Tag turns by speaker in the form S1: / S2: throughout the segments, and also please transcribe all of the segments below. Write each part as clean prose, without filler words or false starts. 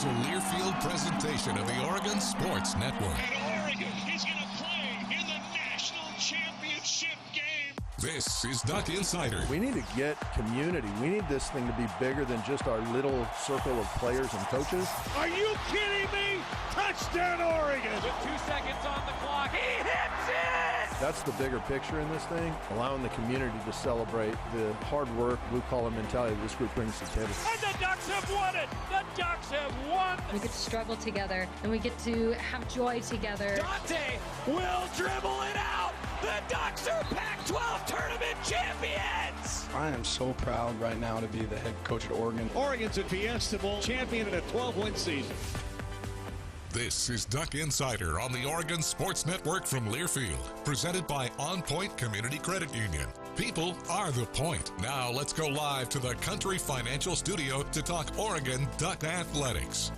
S1: is a Learfield presentation of the Oregon Sports Network.
S2: And Oregon is going to play in the national championship game.
S1: This is Duck Insider.
S3: We need to get community. We need this thing to be bigger than just our little circle of players and coaches.
S2: Are you kidding me? Touchdown, Oregon!
S4: With 2 seconds on the clock, he hits it!
S3: That's the bigger picture in this thing, allowing the community to celebrate the hard work, blue-collar mentality this group brings to the table.
S4: And the Ducks have won it! The Ducks have won!
S5: We get to struggle together, and we get to have joy together.
S4: Dante will dribble it out! The Ducks are Pac-12 tournament champions!
S6: I am so proud right now to be the head coach at Oregon.
S2: Oregon's a Fiesta Bowl champion in a 12-win season.
S1: This is Duck Insider on the Oregon Sports Network from Learfield, presented by OnPoint Community Credit Union. People are the point. Now let's go live to the Country Financial Studio to talk Oregon Duck Athletics.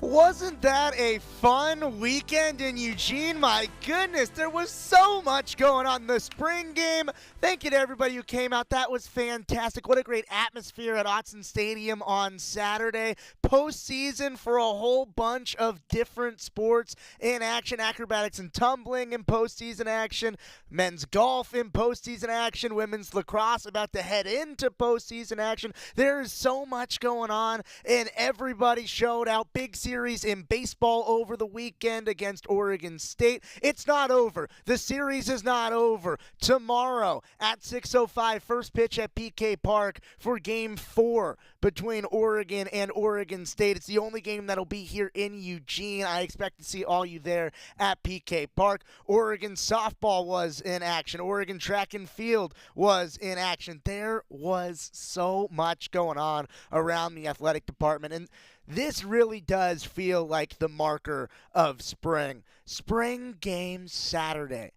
S7: Wasn't that a fun weekend in Eugene? My goodness, there was so much going on. The spring game, thank you to everybody who came out. That was fantastic. What a great atmosphere at Autzen Stadium on Saturday. Postseason for a whole bunch of different sports in action. Acrobatics and tumbling in postseason action. Men's golf in postseason action. Women's lacrosse about to head into postseason action. There is so much going on, and everybody showed out. Big series in baseball over the weekend against Oregon State. It's not over. The series is not over. Tomorrow at 6:05, first pitch at PK Park for Game 4 between Oregon and Oregon State. It's the only game that'll be here in Eugene. I expect to see all you there at PK Park. Oregon softball was in action. Oregon track and field was in action. There was so much going on around the athletic department, and this really does feel like the marker of spring. Spring game Saturday.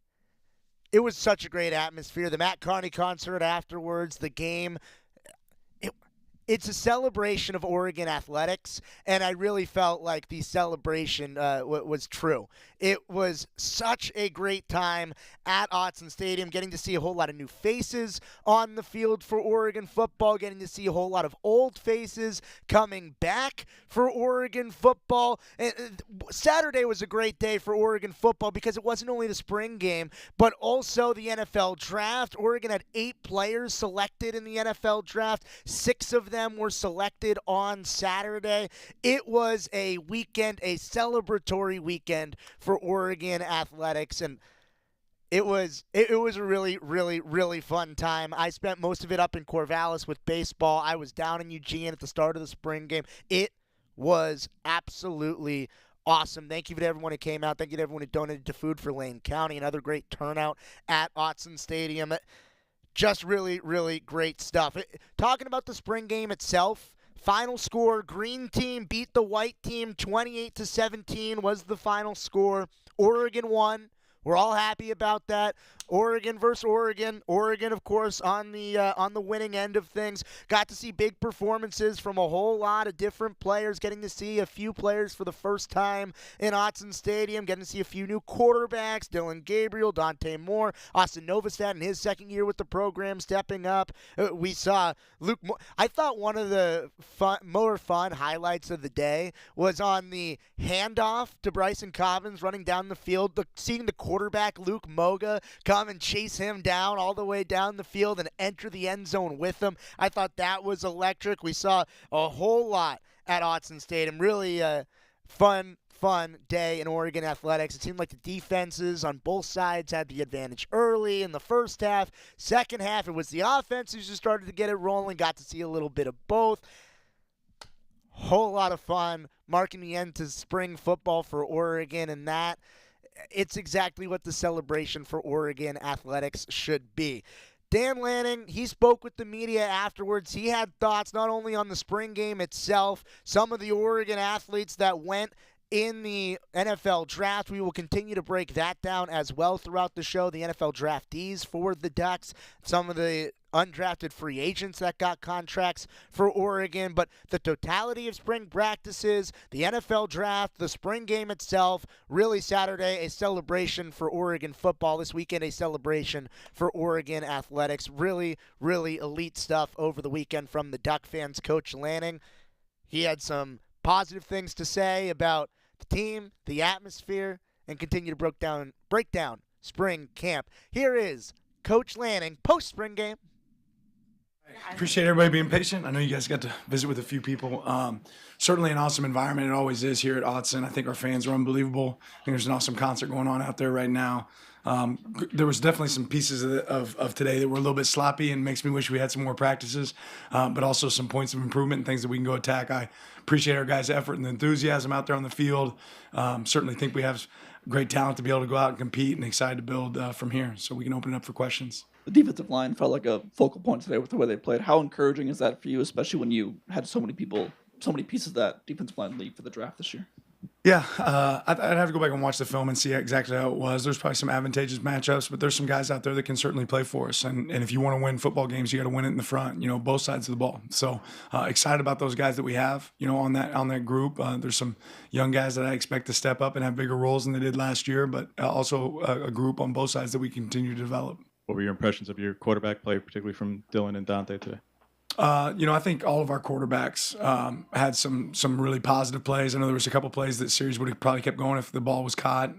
S7: It was such a great atmosphere. The Matt Carney concert afterwards, the game. It's a celebration of Oregon athletics, and I really felt like the celebration was true. It was such a great time at Autzen Stadium, getting to see a whole lot of new faces on the field for Oregon football, getting to see a whole lot of old faces coming back for Oregon football. And Saturday was a great day for Oregon football because it wasn't only the spring game, but also the NFL draft. Oregon had 8 players selected in the NFL draft. 6 of them were selected on Saturday. It was a weekend, a celebratory weekend for Oregon athletics, and it was a really, really, really fun time. I spent most of it up in Corvallis with baseball. I was down in Eugene at the start of the spring game. It was absolutely awesome. Thank you to everyone who came out. Thank you to everyone who donated to Food for Lane County. Another great turnout at Autzen Stadium. Just really, really great stuff. Talking about the spring game itself, final score, green team beat the white team 28-17 was the final score. Oregon won. We're all happy about that. Oregon versus Oregon. Oregon, of course, on the winning end of things. Got to see big performances from a whole lot of different players. Getting to see a few players for the first time in Autzen Stadium. Getting to see a few new quarterbacks. Dylan Gabriel, Dante Moore, Austin Novosad in his second year with the program stepping up. We saw Luke. I thought one of the more fun highlights of the day was on the handoff to Bryson Cobbins running down the field. Seeing the quarterback, Luke Moga, come and chase him down all the way down the field and enter the end zone with him. I thought that was electric. We saw a whole lot at Autzen Stadium. Really fun day in Oregon athletics. It seemed like the defenses on both sides had the advantage early in the first half. Second half, it was the offenses who started to get it rolling. Got to see a little bit of both. Whole lot of fun marking the end to spring football for Oregon, and that it's exactly what the celebration for Oregon athletics should be. Dan Lanning, he spoke with the media afterwards. He had thoughts not only on the spring game itself, some of the Oregon athletes that went in the NFL draft. We will continue to break that down as well throughout the show. The NFL draftees for the Ducks, some of the undrafted free agents that got contracts for Oregon, but the totality of spring practices, the NFL draft, the spring game itself, really Saturday, a celebration for Oregon football. This weekend, a celebration for Oregon athletics. Really, really elite stuff over the weekend from the Duck fans. Coach Lanning, he had some positive things to say about the team, the atmosphere, and continue to break down spring camp. Here is Coach Lanning post-spring game.
S6: Appreciate everybody being patient. I know you guys got to visit with a few people. Certainly an awesome environment. It always is here at Autzen. I think our fans are unbelievable. I think there's an awesome concert going on out there right now. There was definitely some pieces of today that were a little bit sloppy and makes me wish we had some more practices, but also some points of improvement and things that we can go attack. I appreciate our guys' effort and enthusiasm out there on the field. Certainly think we have great talent to be able to go out and compete, and excited to build from here so we can open it up for questions.
S8: The defensive line felt like a focal point today with the way they played. How encouraging is that for you, especially when you had so many pieces of that defensive line leave for the draft this year?
S6: Yeah, I'd have to go back and watch the film and see exactly how it was. There's probably some advantageous matchups, but there's some guys out there that can certainly play for us. And if you want to win football games, you got to win it in the front, both sides of the ball. So excited about those guys that we have, on that group. There's some young guys that I expect to step up and have bigger roles than they did last year, but also a group on both sides that we continue to develop.
S9: What were your impressions of your quarterback play, particularly from Dylan and Dante today?
S6: I think all of our quarterbacks had some really positive plays. I know there was a couple plays that series would have probably kept going if the ball was caught.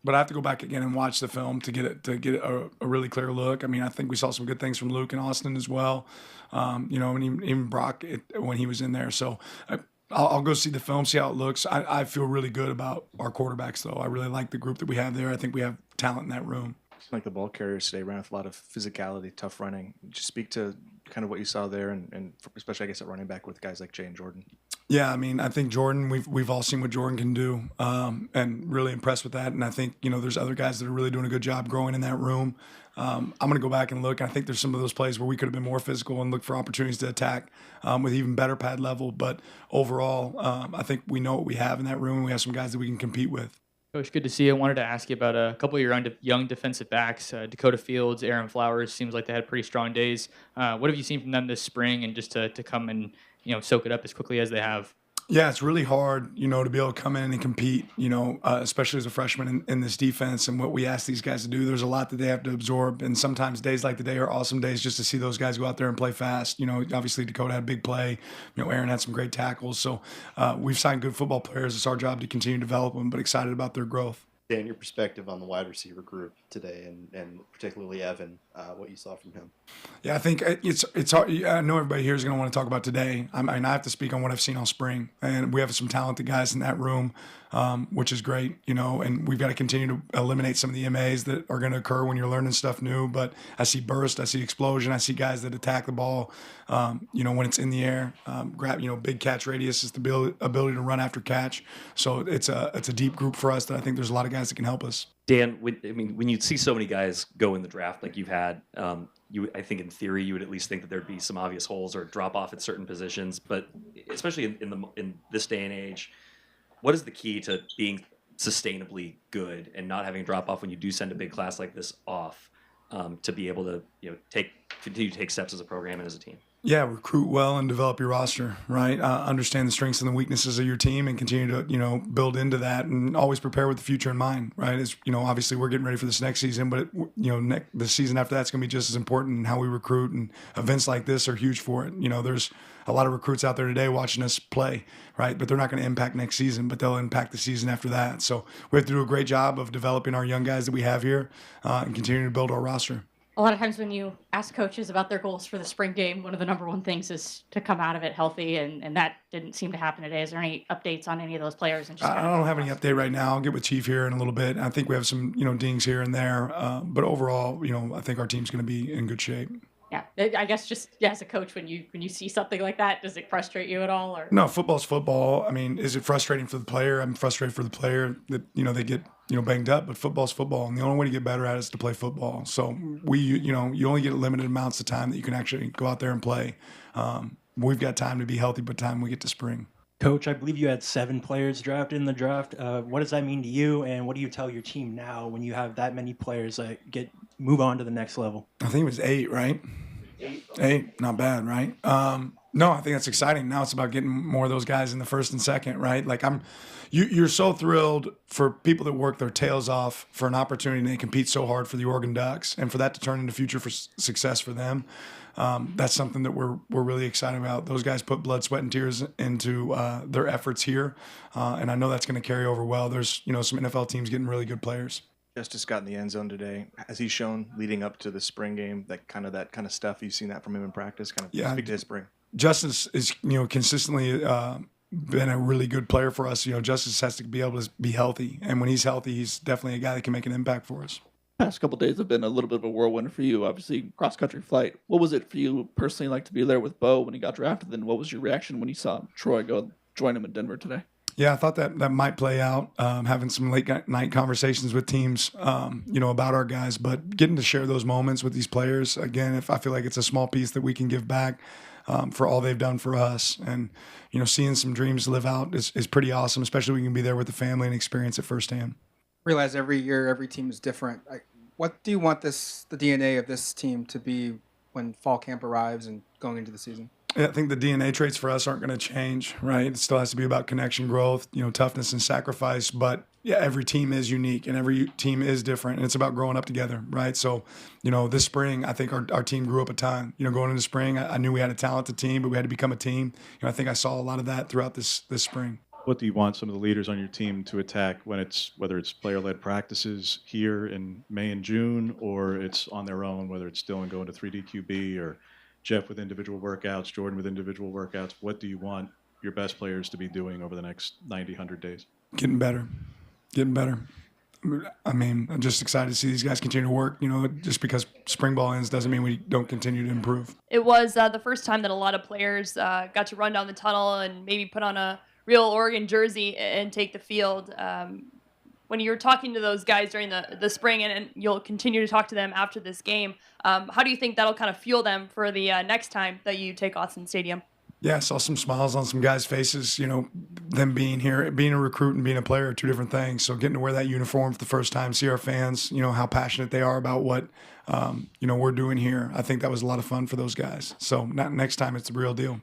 S6: But I have to go back again and watch the film to get a really clear look. I mean, I think we saw some good things from Luke and Austin as well. And even Brock when he was in there. So I'll go see the film, see how it looks. I feel really good about our quarterbacks, though. I really like the group that we have there. I think we have talent in that room.
S10: Like the ball carriers today ran with a lot of physicality, tough running. Just speak to kind of what you saw there, and especially I guess at running back with guys like Jay and Jordan.
S6: Yeah, I mean, I think Jordan. We've all seen what Jordan can do, and really impressed with that. And I think there's other guys that are really doing a good job growing in that room. I'm going to go back and look. I think there's some of those plays where we could have been more physical and look for opportunities to attack with even better pad level. But overall, I think we know what we have in that room, and we have some guys that we can compete with.
S11: Coach, good to see you. I wanted to ask you about a couple of your young defensive backs, Dakota Fields, Aaron Flowers. Seems like they had pretty strong days. What have you seen from them this spring, and just to come and soak it up as quickly as they have?
S6: Yeah, it's really hard, to be able to come in and compete, especially as a freshman in this defense and what we ask these guys to do. There's a lot that they have to absorb, and sometimes days like today are awesome days just to see those guys go out there and play fast. Obviously Dakota had a big play. Aaron had some great tackles. So we've signed good football players. It's our job to continue to develop them, but excited about their growth.
S12: Dan, your perspective on the wide receiver group today, and particularly Evan, what you saw from him.
S6: Yeah, I think it's hard. I know everybody here is going to want to talk about today. I have to speak on what I've seen all spring, and we have some talented guys in that room, which is great, and we've got to continue to eliminate some of the MAs that are going to occur when you're learning stuff new. But I see burst, I see explosion, I see guys that attack the ball, when it's in the air, grab, big catch radius is the ability to run after catch. So it's a deep group for us that I think there's a lot of guys that can help us.
S13: Dan, when you see so many guys go in the draft like you've had, I think in theory you would at least think that there'd be some obvious holes or drop off at certain positions. But especially in this day and age, what is the key to being sustainably good and not having a drop off when you do send a big class like this off, to be able to continue to take steps as a program and as a team?
S6: Yeah, recruit well and develop your roster, right? Understand the strengths and the weaknesses of your team and continue to, build into that, and always prepare with the future in mind, right? As obviously we're getting ready for this next season, but the season after that's going to be just as important in how we recruit, and events like this are huge for it. There's a lot of recruits out there today watching us play, right? But they're not going to impact next season, but they'll impact the season after that. So we have to do a great job of developing our young guys that we have here, and continuing to build our roster.
S14: A lot of times when you ask coaches about their goals for the spring game, one of the number one things is to come out of it healthy, and that didn't seem to happen today. Is there any updates on any of those players? And
S6: I don't have any update right now. I'll get with Chief here in a little bit. I think we have some, dings here and there. But overall, I think our team's going to be in good shape.
S14: Yeah, I guess just as a coach, when you see something like that, does it frustrate you at all? Or
S6: no, football's football. I mean, is it frustrating for the player? I'm frustrated for the player that they get banged up, but football's football, and the only way to get better at it is to play football. So you only get limited amounts of time that you can actually go out there and play. We've got time to be healthy, but time we get to spring.
S15: Coach, I believe you had 7 players drafted in the draft. What does that mean to you, and what do you tell your team now when you have that many players move on to the next level?
S6: I think it was 8, right? 8, not bad, right? No, I think that's exciting. Now it's about getting more of those guys in the first and second, right? Like you're so thrilled for people that work their tails off for an opportunity and they compete so hard for the Oregon Ducks, and for that to turn into future for success for them. That's something that we're really excited about. Those guys put blood, sweat, and tears into their efforts here, and I know that's going to carry over well. There's some NFL teams getting really good players.
S10: Justice got in the end zone today. Has he shown leading up to the spring game that kind of stuff? You've seen that from him in practice. Speak to his spring.
S6: Justice is consistently been a really good player for us. Justice has to be able to be healthy, and when he's healthy, he's definitely a guy that can make an impact for us.
S8: Past couple of days have been a little bit of a whirlwind for you. Obviously, cross-country flight. What was it for you personally like to be there with Bo when he got drafted? Then what was your reaction when you saw Troy go join him in Denver today?
S6: Yeah, I thought that might play out, having some late night conversations with teams, about our guys, but getting to share those moments with these players, again, I feel like it's a small piece that we can give back for all they've done for us. And, seeing some dreams live out is pretty awesome, especially when we can be there with the family and experience it firsthand.
S16: Realize every year, every team is different. What do you want the DNA of this team to be when fall camp arrives and going into the season?
S6: Yeah, I think the DNA traits for us aren't going to change, right? It still has to be about connection, growth, toughness and sacrifice. But yeah, every team is unique and every team is different, and it's about growing up together, right? So, this spring, I think our team grew up a ton. Going into spring, I knew we had a talented team, but we had to become a team. I think I saw a lot of that throughout this spring.
S9: What do you want some of the leaders on your team to attack whether it's player-led practices here in May and June, or it's on their own, whether it's Dylan going to 3D QB or Jeff with individual workouts, Jordan with individual workouts? What do you want your best players to be doing over the next 90, 100 days?
S6: Getting better. I'm just excited to see these guys continue to work. Just because spring ball ends doesn't mean we don't continue to improve.
S17: It was the first time that a lot of players got to run down the tunnel and maybe put on a real Oregon jersey and take the field. When you're talking to those guys during the spring, and you'll continue to talk to them after this game, how do you think that'll kind of fuel them for the next time that you take Autzen Stadium?
S6: Yeah, I saw some smiles on some guys' faces. Them being here, being a recruit and being a player are two different things. So getting to wear that uniform for the first time, see our fans, how passionate they are about what, we're doing here. I think that was a lot of fun for those guys. So next time it's the real deal.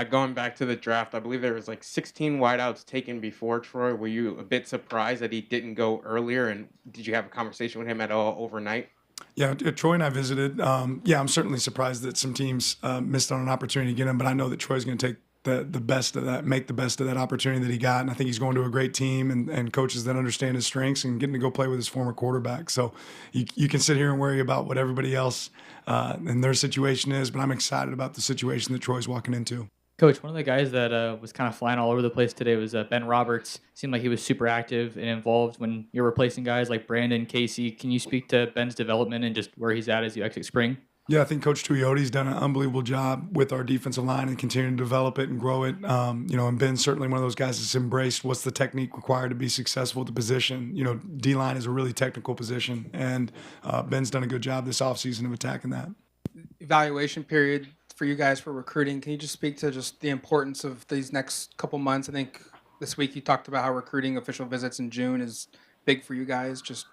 S18: Going back to the draft, I believe there was 16 wideouts taken before Troy. Were you a bit surprised that he didn't go earlier? And did you have a conversation with him at all overnight?
S6: Yeah, Troy and I visited. I'm certainly surprised that some teams missed on an opportunity to get him, but I know that Troy's going to take the best of that, make the best of that opportunity that he got. And I think he's going to a great team and coaches that understand his strengths and getting to go play with his former quarterback. So you can sit here and worry about what everybody else and their situation is, but I'm excited about the situation that Troy's walking into.
S11: Coach, one of the guys that was kind of flying all over the place today was Ben Roberts. Seemed like he was super active and involved when you're replacing guys like Brandon, Casey. Can you speak to Ben's development and just where he's at as you exit spring?
S6: Yeah, I think Coach Tuiotti's done an unbelievable job with our defensive line and continuing to develop it and grow it. And Ben's certainly one of those guys that's embraced what's the technique required to be successful at the position. D-line is a really technical position, and Ben's done a good job this offseason of attacking that.
S16: Evaluation period for you guys for recruiting. Can you just speak to just the importance of these next couple months? I think this week you talked about how recruiting official visits in June is big for you guys. Just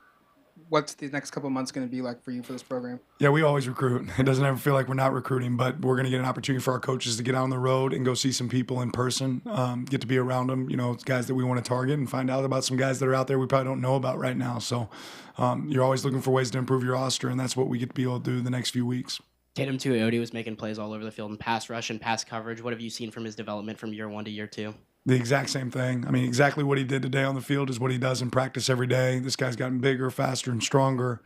S16: what's the next couple months going to be like for you for this program?
S6: Yeah, we always recruit. It doesn't ever feel like we're not recruiting, but we're going to get an opportunity for our coaches to get out on the road and go see some people in person, get to be around them, guys that we want to target and find out about some guys that are out there we probably don't know about right now. So you're always looking for ways to improve your roster, and that's what we get to be able to do the next few weeks.
S19: Tatum Tuioti was making plays all over the field in pass rush and pass coverage. What have you seen from his development from year one to year two?
S6: The exact same thing. I mean, exactly what he did today on the field is what he does in practice every day. This guy's gotten bigger, faster, and stronger.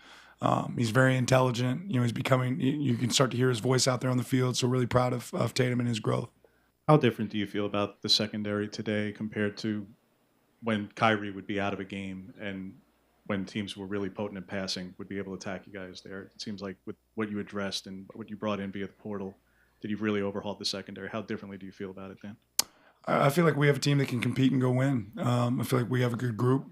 S6: He's very intelligent. He's becoming, you can start to hear his voice out there on the field. So really proud of Tatum and his growth.
S9: How different do you feel about the secondary today compared to when Kyrie would be out of a game and when teams were really potent in passing would be able to attack you guys there? It seems like with what you addressed and what you brought in via the portal, did you really overhaul the secondary? How differently do you feel about it, Dan?
S6: I feel like we have a team that can compete and go win. I feel like we have a good group,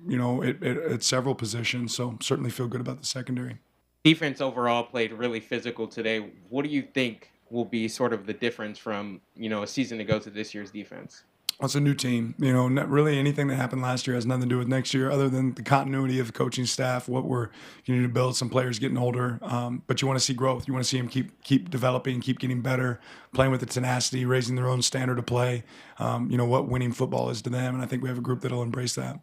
S6: at several positions. So certainly feel good about the secondary.
S18: Defense overall played really physical today. What do you think will be sort of the difference from, a season ago to this year's defense?
S6: It's a new team. You know, not really anything that happened last year has nothing to do with next year, other than the continuity of the coaching staff. What we're you need to build some players getting older, but you want to see growth. You want to see them keep developing, keep getting better, playing with the tenacity, raising their own standard of play. You know what winning football is to them, and I think we have a group that'll embrace that.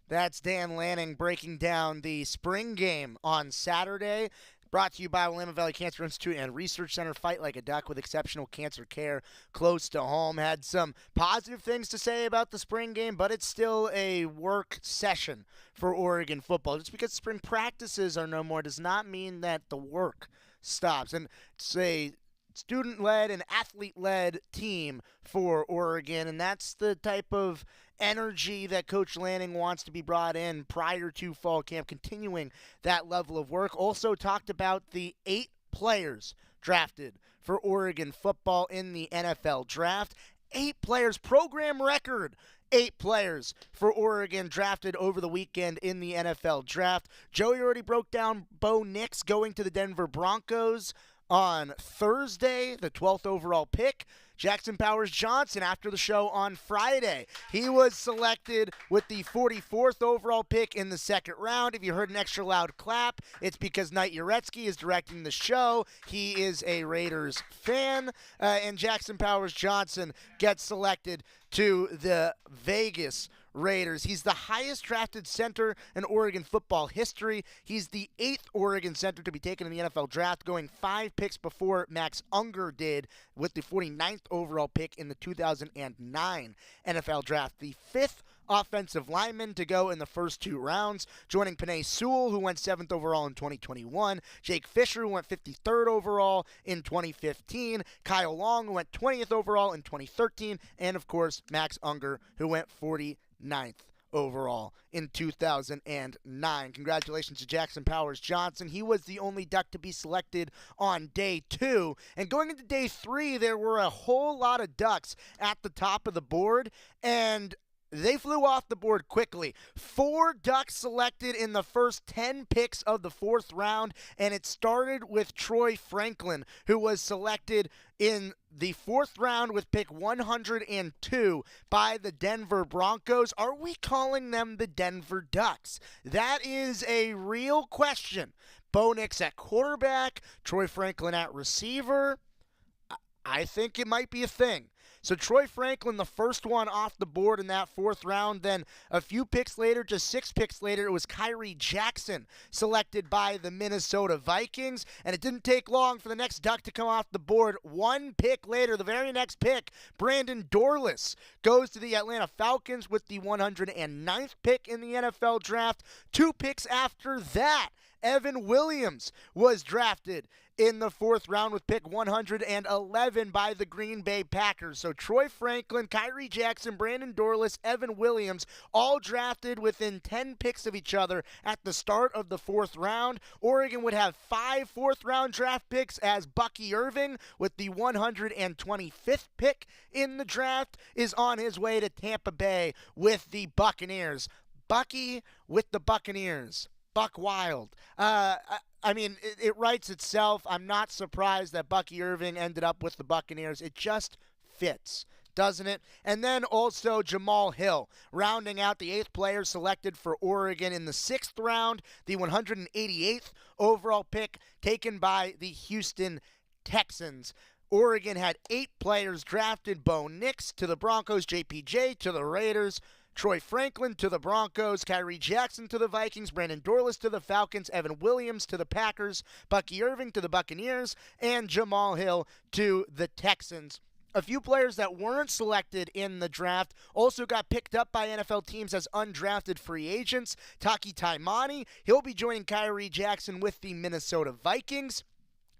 S7: That's Dan Lanning breaking down the spring game on Saturday. Brought to you by Willamette Valley Cancer Institute and Research Center. Fight like a duck with exceptional cancer care close to home. Had some positive things to say about the spring game, but it's still a work session for Oregon football. Just because spring practices are no more does not mean that the work stops. And it's a student-led and athlete-led team for Oregon, and that's the type of energy that Coach Lanning wants to be brought in prior to fall camp, continuing that level of work. Also talked about the 8 players drafted for Oregon football in the NFL draft. 8 players, program record. 8 players for Oregon drafted over the weekend in the NFL draft. Joey already broke down Bo Nix going to the Denver Broncos on Thursday, the 12th overall pick. Jackson Powers Johnson after the show on Friday. He was selected with the 44th overall pick in the second round. If you heard an extra loud clap, it's because Knight Uretsky is directing the show. He is a Raiders fan. And Jackson Powers Johnson gets selected to the Vegas Raiders. He's the highest drafted center in Oregon football history. He's the 8th Oregon center to be taken in the NFL draft, going 5 picks before Max Unger did with the 49th overall pick in the 2009 NFL draft. The 5th offensive lineman to go in the first 2 rounds, joining Penei Sewell, who went 7th overall in 2021, Jake Fisher, who went 53rd overall in 2015, Kyle Long, who went 20th overall in 2013, and, of course, Max Unger, who went 49th overall in 2009. Congratulations to Jackson Powers Johnson. He was the only Duck to be selected on day 2. And going into day 3, there were a whole lot of Ducks at the top of the board, and they flew off the board quickly. 4 Ducks selected in the first 10 picks of the 4th round, and it started with Troy Franklin, who was selected in the 4th round with pick 102 by the Denver Broncos. Are we calling them the Denver Ducks? That is a real question. Bo Nix at quarterback, Troy Franklin at receiver. I think it might be a thing. So Troy Franklin, the first one off the board in that 4th round. Then a few picks later, just 6 picks later, it was Kyrie Jackson selected by the Minnesota Vikings. And it didn't take long for the next Duck to come off the board. 1 pick later, the very next pick, Brandon Dorlus goes to the Atlanta Falcons with the 109th pick in the NFL draft. 2 picks after that, Evan Williams was drafted in the 4th round with pick 111 by the Green Bay Packers. So Troy Franklin, Kyrie Jackson, Brandon Dorlus, Evan Williams, all drafted within 10 picks of each other at the start of the 4th round. Oregon would have 5 4th-round draft picks as Bucky Irving, with the 125th pick in the draft, is on his way to Tampa Bay with the Buccaneers. Bucky with the Buccaneers. Buck Wild. I mean, it writes itself. I'm not surprised that Bucky Irving ended up with the Buccaneers. It just fits, doesn't it? And then also Jamal Hill, rounding out the 8th player selected for Oregon in the 6th round, the 188th overall pick taken by the Houston Texans. Oregon had 8 players drafted. Bo Nix to the Broncos, JPJ to the Raiders, Troy Franklin to the Broncos, Kyrie Jackson to the Vikings, Brandon Dorlus to the Falcons, Evan Williams to the Packers, Bucky Irving to the Buccaneers, and Jamal Hill to the Texans. A few players that weren't selected in the draft also got picked up by NFL teams as undrafted free agents. Taki Taimani, he'll be joining Kyrie Jackson with the Minnesota Vikings.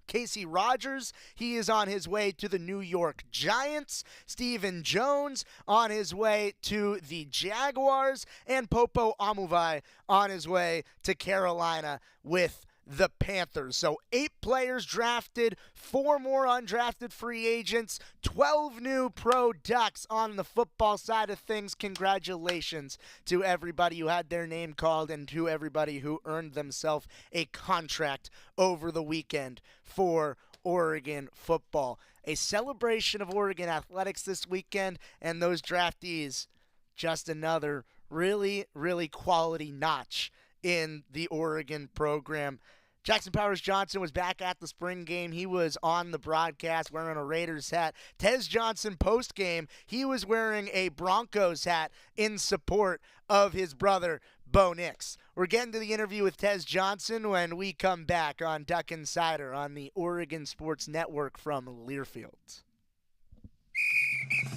S7: Casey Rogers, he is on his way to the New York Giants. Stephen Jones on his way to the Jaguars. And Popo Amuvai on his way to Carolina with the Panthers. So 8 players drafted, 4 more undrafted free agents, 12 new pro Ducks on the football side of things. Congratulations to everybody who had their name called and to everybody who earned themselves a contract over the weekend for Oregon football. A celebration of Oregon athletics this weekend, and those draftees, just another really, really quality notch in the Oregon program. Jackson Powers Johnson was back at the spring game. He was on the broadcast wearing a Raiders hat. Tez Johnson post-game, he was wearing a Broncos hat in support of his brother, Bo Nix. We're getting to the interview with Tez Johnson when we come back on Duck Insider on the Oregon Sports Network from Learfield.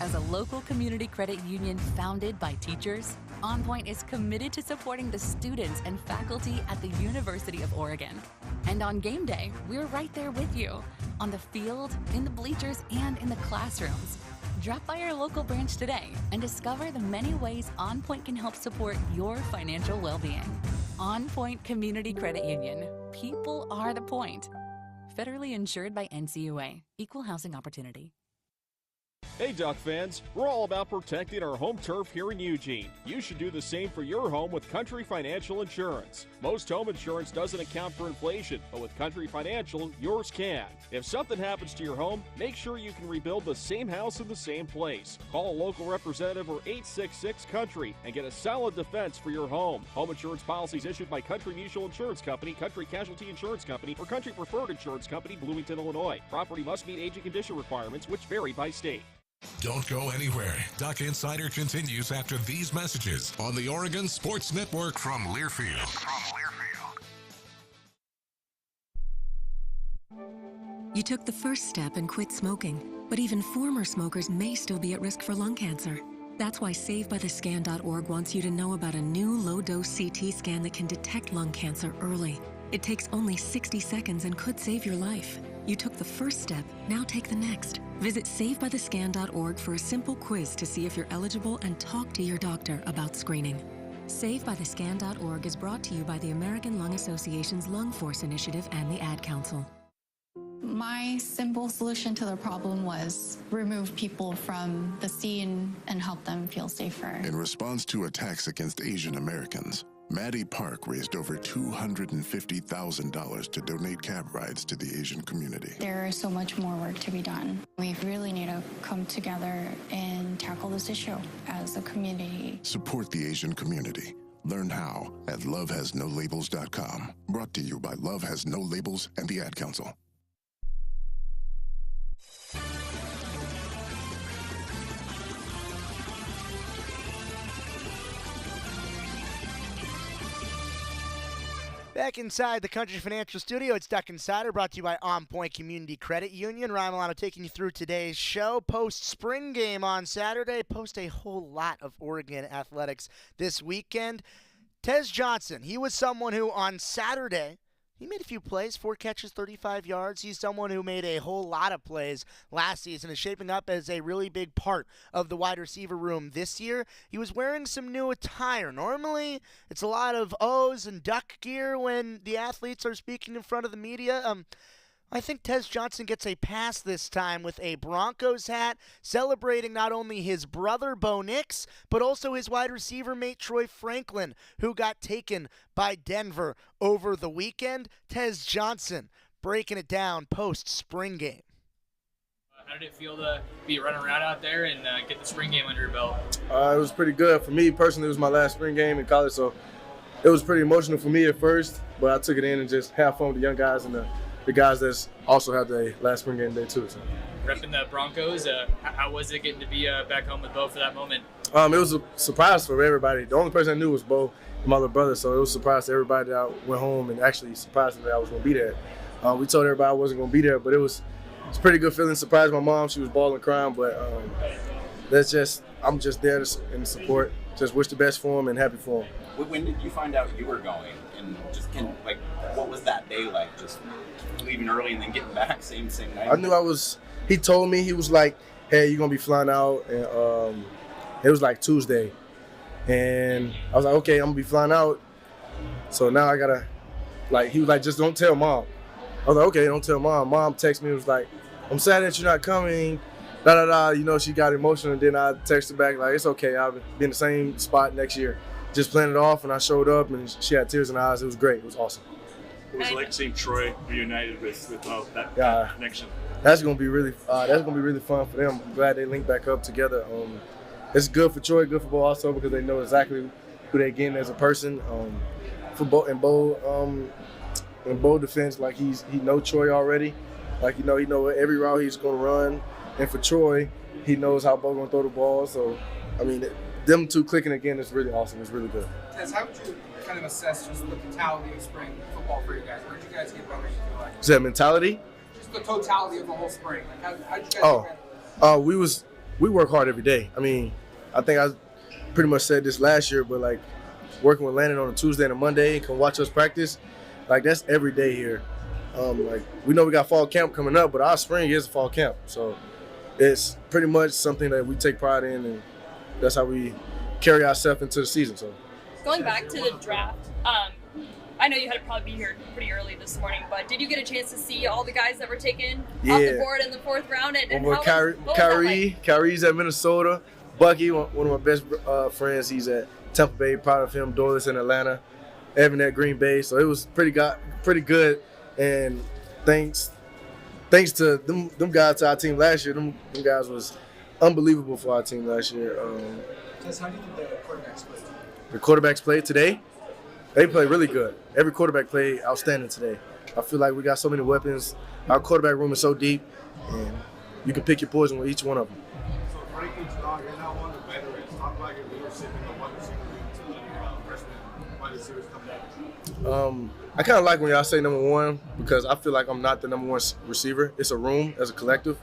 S20: As a local community credit union founded by teachers, OnPoint is committed to supporting the students and faculty at the University of Oregon. And on game day, we're right there with you, on the field, in the bleachers, and in the classrooms. Drop by our local branch today and discover the many ways OnPoint can help support your financial well-being. OnPoint Community Credit Union. People are the point. Federally insured by NCUA. Equal housing opportunity.
S21: Hey Duck fans, we're all about protecting our home turf here in Eugene. You should do the same for your home with Country Financial Insurance. Most home insurance doesn't account for inflation, but with Country Financial, yours can. If something happens to your home, make sure you can rebuild the same house in the same place. Call a local representative or 866-COUNTRY and get a solid defense for your home. Home insurance policies issued by Country Mutual Insurance Company, Country Casualty Insurance Company, or Country Preferred Insurance Company, Bloomington, Illinois. Property must meet age and condition requirements, which vary by state.
S1: Don't go anywhere. Duck Insider continues after these messages on the Oregon Sports Network from Learfield.
S22: You took the first step and quit smoking, but even former smokers may still be at risk for lung cancer. That's why SaveByTheScan.org wants you to know about a new low-dose CT scan that can detect lung cancer early. It takes only 60 seconds and could save your life. You took the first step, now take the next. Visit SaveByTheScan.org for a simple quiz to see if you're eligible and talk to your doctor about screening. SaveByTheScan.org is brought to you by the American Lung Association's Lung Force Initiative and the Ad Council.
S23: My simple solution to the problem was remove people from the scene and help them feel safer.
S24: In response to attacks against Asian Americans, Maddie Park raised over $250,000 to donate cab rides to the Asian community.
S23: There is so much more work to be done. We really need to come together and tackle this issue as a community.
S24: Support the Asian community. Learn how at lovehasnolabels.com. Brought to you by Love Has No Labels and the Ad Council.
S7: Back inside the Country Financial Studio, it's Duck Insider, brought to you by OnPoint Community Credit Union. Ryan Milano taking you through today's show. Post-spring game on Saturday, post a whole lot of Oregon athletics this weekend. Tez Johnson, he was someone who on Saturday, he made a few plays, 4 catches, 35 yards. He's someone who made a whole lot of plays last season, is shaping up as a really big part of the wide receiver room this year. He was wearing some new attire. Normally, it's a lot of O's and duck gear when the athletes are speaking in front of the media. I think Tez Johnson gets a pass this time with a Broncos hat, celebrating not only his brother, Bo Nix, but also his wide receiver mate, Troy Franklin, who got taken by Denver over the weekend. Tez Johnson breaking it down post-spring game.
S11: How did it feel to be running around out there and get the spring game under your belt?
S25: It was pretty good. For me, personally, it was my last spring game in college, so it was pretty emotional for me at first, but I took it in and just had fun with the young guys and the guys that also had their last spring game day too. So.
S11: Repping the Broncos, how was it getting to be back home with Bo for that moment?
S25: It was a surprise for everybody. The only person I knew was Bo, my little brother, so it was a surprise to everybody that I went home and actually surprised me that I was going to be there. We told everybody I wasn't going to be there, but it's a pretty good feeling. Surprised my mom, she was bawling crying, but I'm just there in support. Just wish the best for him and happy for him.
S26: When did you find out you were going? And what was that day like? Just leaving early and then getting back same night?
S25: I knew he told me, he was like, hey, you're going to be flying out. And it was like Tuesday. And I was like, okay, I'm going to be flying out. So now I got to, he was like, just don't tell mom. I was like, okay, don't tell mom. Mom texted me, was like, I'm sad that you're not coming. She got emotional, and then I texted back, like, it's okay, I'll be in the same spot next year. Just planned it off, and I showed up, and she had tears in her eyes. It was great. It was awesome.
S2: What was it like seeing Troy reunited with that connection?
S25: That's gonna be really fun for them. I'm glad they linked back up together. It's good for Troy, good for Bo also because they know exactly who they're getting as a person. For Bo in Bo defense, like he knows Troy already. Like he know every route he's gonna run, and for Troy, he knows how Bo gonna throw the ball. So, I mean, them two clicking again is really awesome. It's really good.
S16: Tess, how would you kind of assess just the totality of spring football for you guys? Where did you guys get better? You feel like?
S25: Is that mentality?
S16: Just the totality of the whole spring. Like how did you guys get better?
S25: We work hard every day. I mean, I think I pretty much said this last year, but like working with Landon on a Tuesday and a Monday, and can watch us practice, like that's every day here. Like we know we got fall camp coming up, but our spring is fall camp, so it's pretty much something that we take pride in, and that's how we carry ourselves into the season. So
S17: Going back to the draft, I know you had to probably be here pretty early this morning, but did you get a chance to see all the guys that were taken off the board in the 4th round? And
S25: Kyrie's at Minnesota. Bucky, one of my best friends, he's at Tampa Bay. Proud of him. Doris in Atlanta. Evan at Green Bay. So it was pretty good. And thanks to them guys to our team last year. Them guys was unbelievable for our team last year.
S16: How do you think the quarterbacks played?
S25: The quarterbacks played today. They played really good. Every quarterback played outstanding today. I feel like we got so many weapons. Our quarterback room is so deep, and you can pick your poison with each one of them.
S3: So Franklin's dog, you're not one of the veterans. Talk about your leadership in the wide receiver room to letting freshman wide receivers come back.
S25: I kind of like when y'all say number one because I feel like I'm not the number one receiver. It's a room as a collective.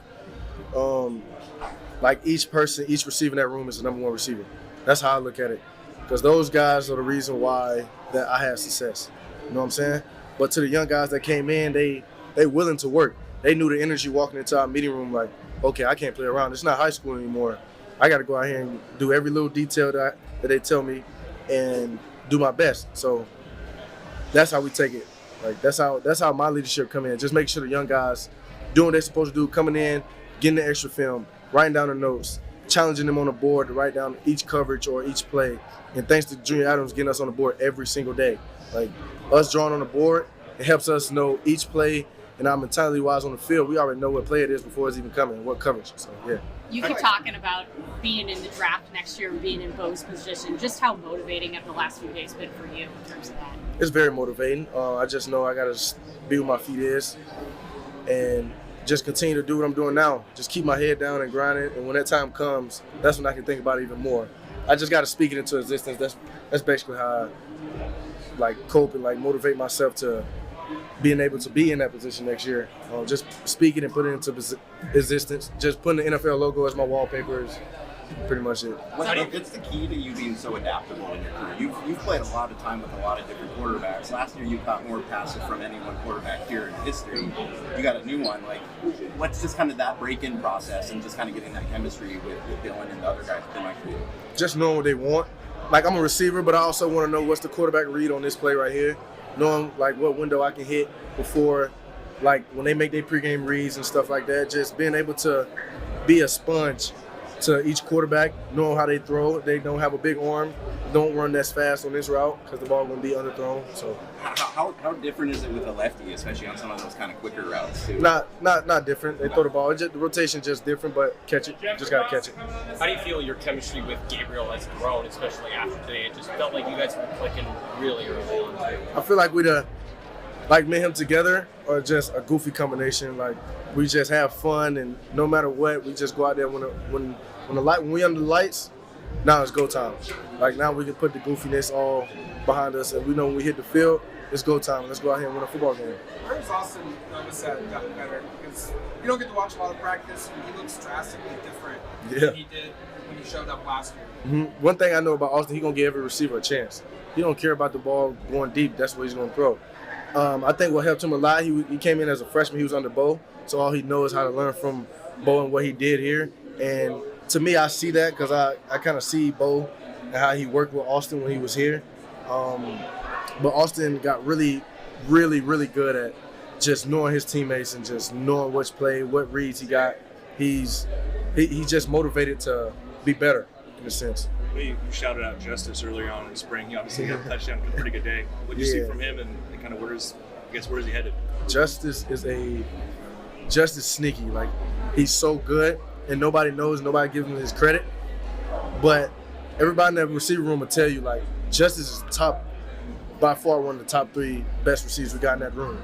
S25: Like each receiver in that room is the number one receiver. That's how I look at it. Because those guys are the reason why that I had success. You know what I'm saying? But to the young guys that came in, they willing to work. They knew the energy walking into our meeting room like, okay, I can't play around. It's not high school anymore. I got to go out here and do every little detail that they tell me and do my best. So that's how we take it. Like that's how my leadership come in. Just make sure the young guys doing what they're supposed to do, coming in, getting the extra film, writing down the notes, challenging them on the board to write down each coverage or each play. And thanks to Junior Adams getting us on the board every single day. Like us drawing on the board, it helps us know each play and our mentality-wise on the field. We already know what play it is before it's even coming, what coverage. So yeah.
S14: You keep talking about being in the draft next year and being in Bo's position. Just how motivating have the last few days been for you in terms of that?
S25: It's very motivating. I just know I got to be where my feet is and just continue to do what I'm doing now. Just keep my head down and grind it. And when that time comes, that's when I can think about it even more. I just got to speak it into existence. That's basically how I cope and motivate myself to being able to be in that position next year. Just speak it and put it into existence. Just putting the NFL logo as my wallpaper is pretty much it.
S26: What's the key to you being so adaptable in your career? You've played a lot of time with a lot of different quarterbacks. Last year you caught more passes from any one quarterback here in history. You got a new one. What's just kind of that break-in process and just kind of getting that chemistry with Dylan and the other guys within my career?
S25: Just knowing what they want. I'm a receiver, but I also want to know what's the quarterback read on this play right here. Knowing what window I can hit before, when they make their pregame reads and stuff like that. Just being able to be a sponge to each quarterback, knowing how they throw. They don't have a big arm, don't run as fast on this route because the ball won't be underthrown. So
S26: how different is it with a lefty, especially on some of those kind of quicker routes too?
S25: Not different. They throw the ball. The rotation just different, but catch it. Just gotta catch it.
S4: How do you feel your chemistry with Gabriel has grown, especially after today? It just felt like you guys were clicking really early on too.
S25: I feel like me and him together are just a goofy combination. We just have fun, and no matter what, we just go out there when we under the lights. Now it's go time. Now we can put the goofiness all behind us, and we know when we hit the field, it's go time. Let's go out here and win a football game.
S16: Where's Austin gotten better? Because you don't get to watch a lot of practice, and he looks drastically different than he did when he showed up last year.
S25: Mm-hmm. One thing I know about Austin, he's going to give every receiver a chance. He don't care about the ball going deep. That's what he's going to throw. I think what helped him a lot, he came in as a freshman. He was under Bo, so all he knows is how to learn from Bo and what he did here. And to me, I see that because I kind of see Bo and how he worked with Austin when he was here. But Austin got really, really, really good at just knowing his teammates and just knowing which play, what reads he got. He's just motivated to be better in a sense.
S2: You shouted out Justice earlier on in the spring. He obviously got a touchdown, a pretty good day. What did you see from him and kind of where his I guess where's he headed?
S25: Justice is sneaky. Like, he's so good, and nobody knows, nobody gives him his credit. But everybody in that receiver room will tell you, like, Justice is by far one of the top 3 best receivers we got in that room.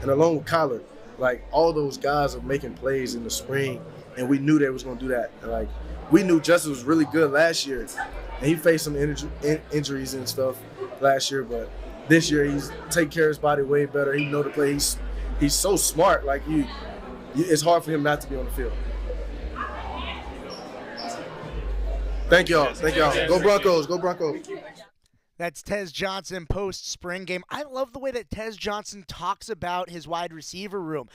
S25: And along with Kyler, like, all those guys are making plays in the spring, and we knew they was going to do that. And, like, we knew Justice was really good last year, and he faced some injuries and stuff last year, but this year he's taking care of his body way better. He know the play. He's so smart. Like, it's hard for him not to be on the field. Thank y'all. Go Broncos. Go Broncos.
S7: That's Tez Johnson post-spring game. I love the way that Tez Johnson talks about his wide receiver room.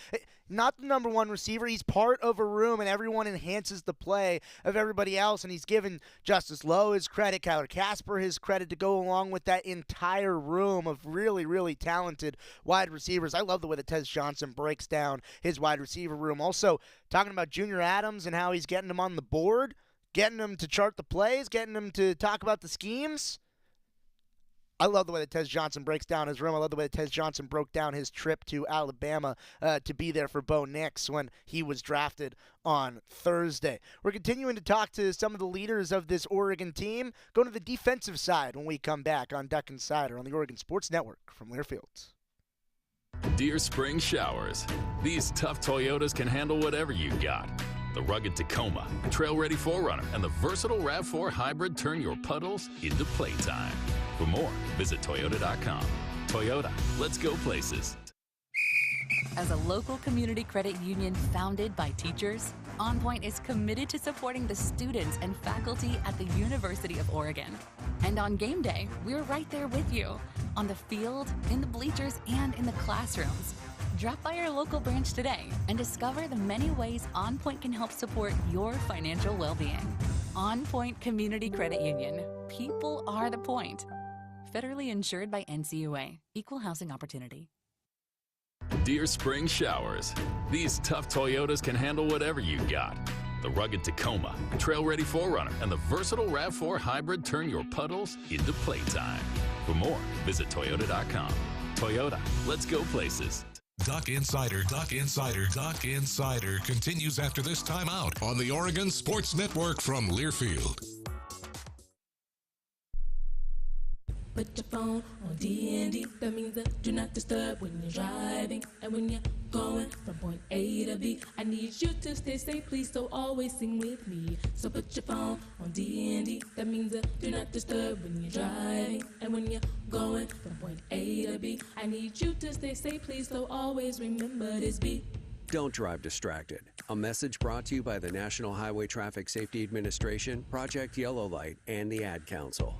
S7: Not the number 1 receiver. He's part of a room, and everyone enhances the play of everybody else, and he's given Justice Lowe his credit, Kyler Casper his credit to go along with that entire room of really, really talented wide receivers. I love the way that Tez Johnson breaks down his wide receiver room. Also, talking about Junior Adams and how he's getting him on the board, getting him to chart the plays, getting him to talk about the schemes. I love the way that Tez Johnson breaks down his room. I love the way that Tez Johnson broke down his trip to Alabama to be there for Bo Nix when he was drafted on Thursday. We're continuing to talk to some of the leaders of this Oregon team. Going to the defensive side when we come back on Duck Insider on the Oregon Sports Network from Learfield.
S5: Dear Spring Showers, these tough Toyotas can handle whatever you got. The rugged Tacoma, trail-ready 4Runner, and the versatile RAV4 Hybrid turn your puddles into playtime. For more, visit Toyota.com. Toyota, let's go places.
S20: As a local community credit union founded by teachers, OnPoint is committed to supporting the students and faculty at the University of Oregon. And on game day, we're right there with you, on the field, in the bleachers, and in the classrooms. Drop by our local branch today and discover the many ways OnPoint can help support your financial well-being. OnPoint Community Credit Union. People are the point. Federally insured by NCUA. Equal housing opportunity.
S5: Dear Spring Showers, these tough Toyotas can handle whatever you got. The rugged Tacoma, trail-ready 4Runner, and the versatile RAV4 Hybrid turn your puddles into playtime. For more, visit Toyota.com. Toyota, let's go places.
S1: Duck Insider continues after this timeout on the Oregon Sports Network from Learfield.
S8: Put your phone on D&D, that means that do not disturb when you're driving. And when you're going from point A to B, I need you to stay safe, please, so always sing with me. So put your phone on D&D, that means that do not disturb when you're driving. And when you're going from point A to B, I need you to stay safe, please, so always remember this beat.
S10: Don't drive distracted. A message brought to you by the National Highway Traffic Safety Administration, Project Yellow Light, and the Ad Council.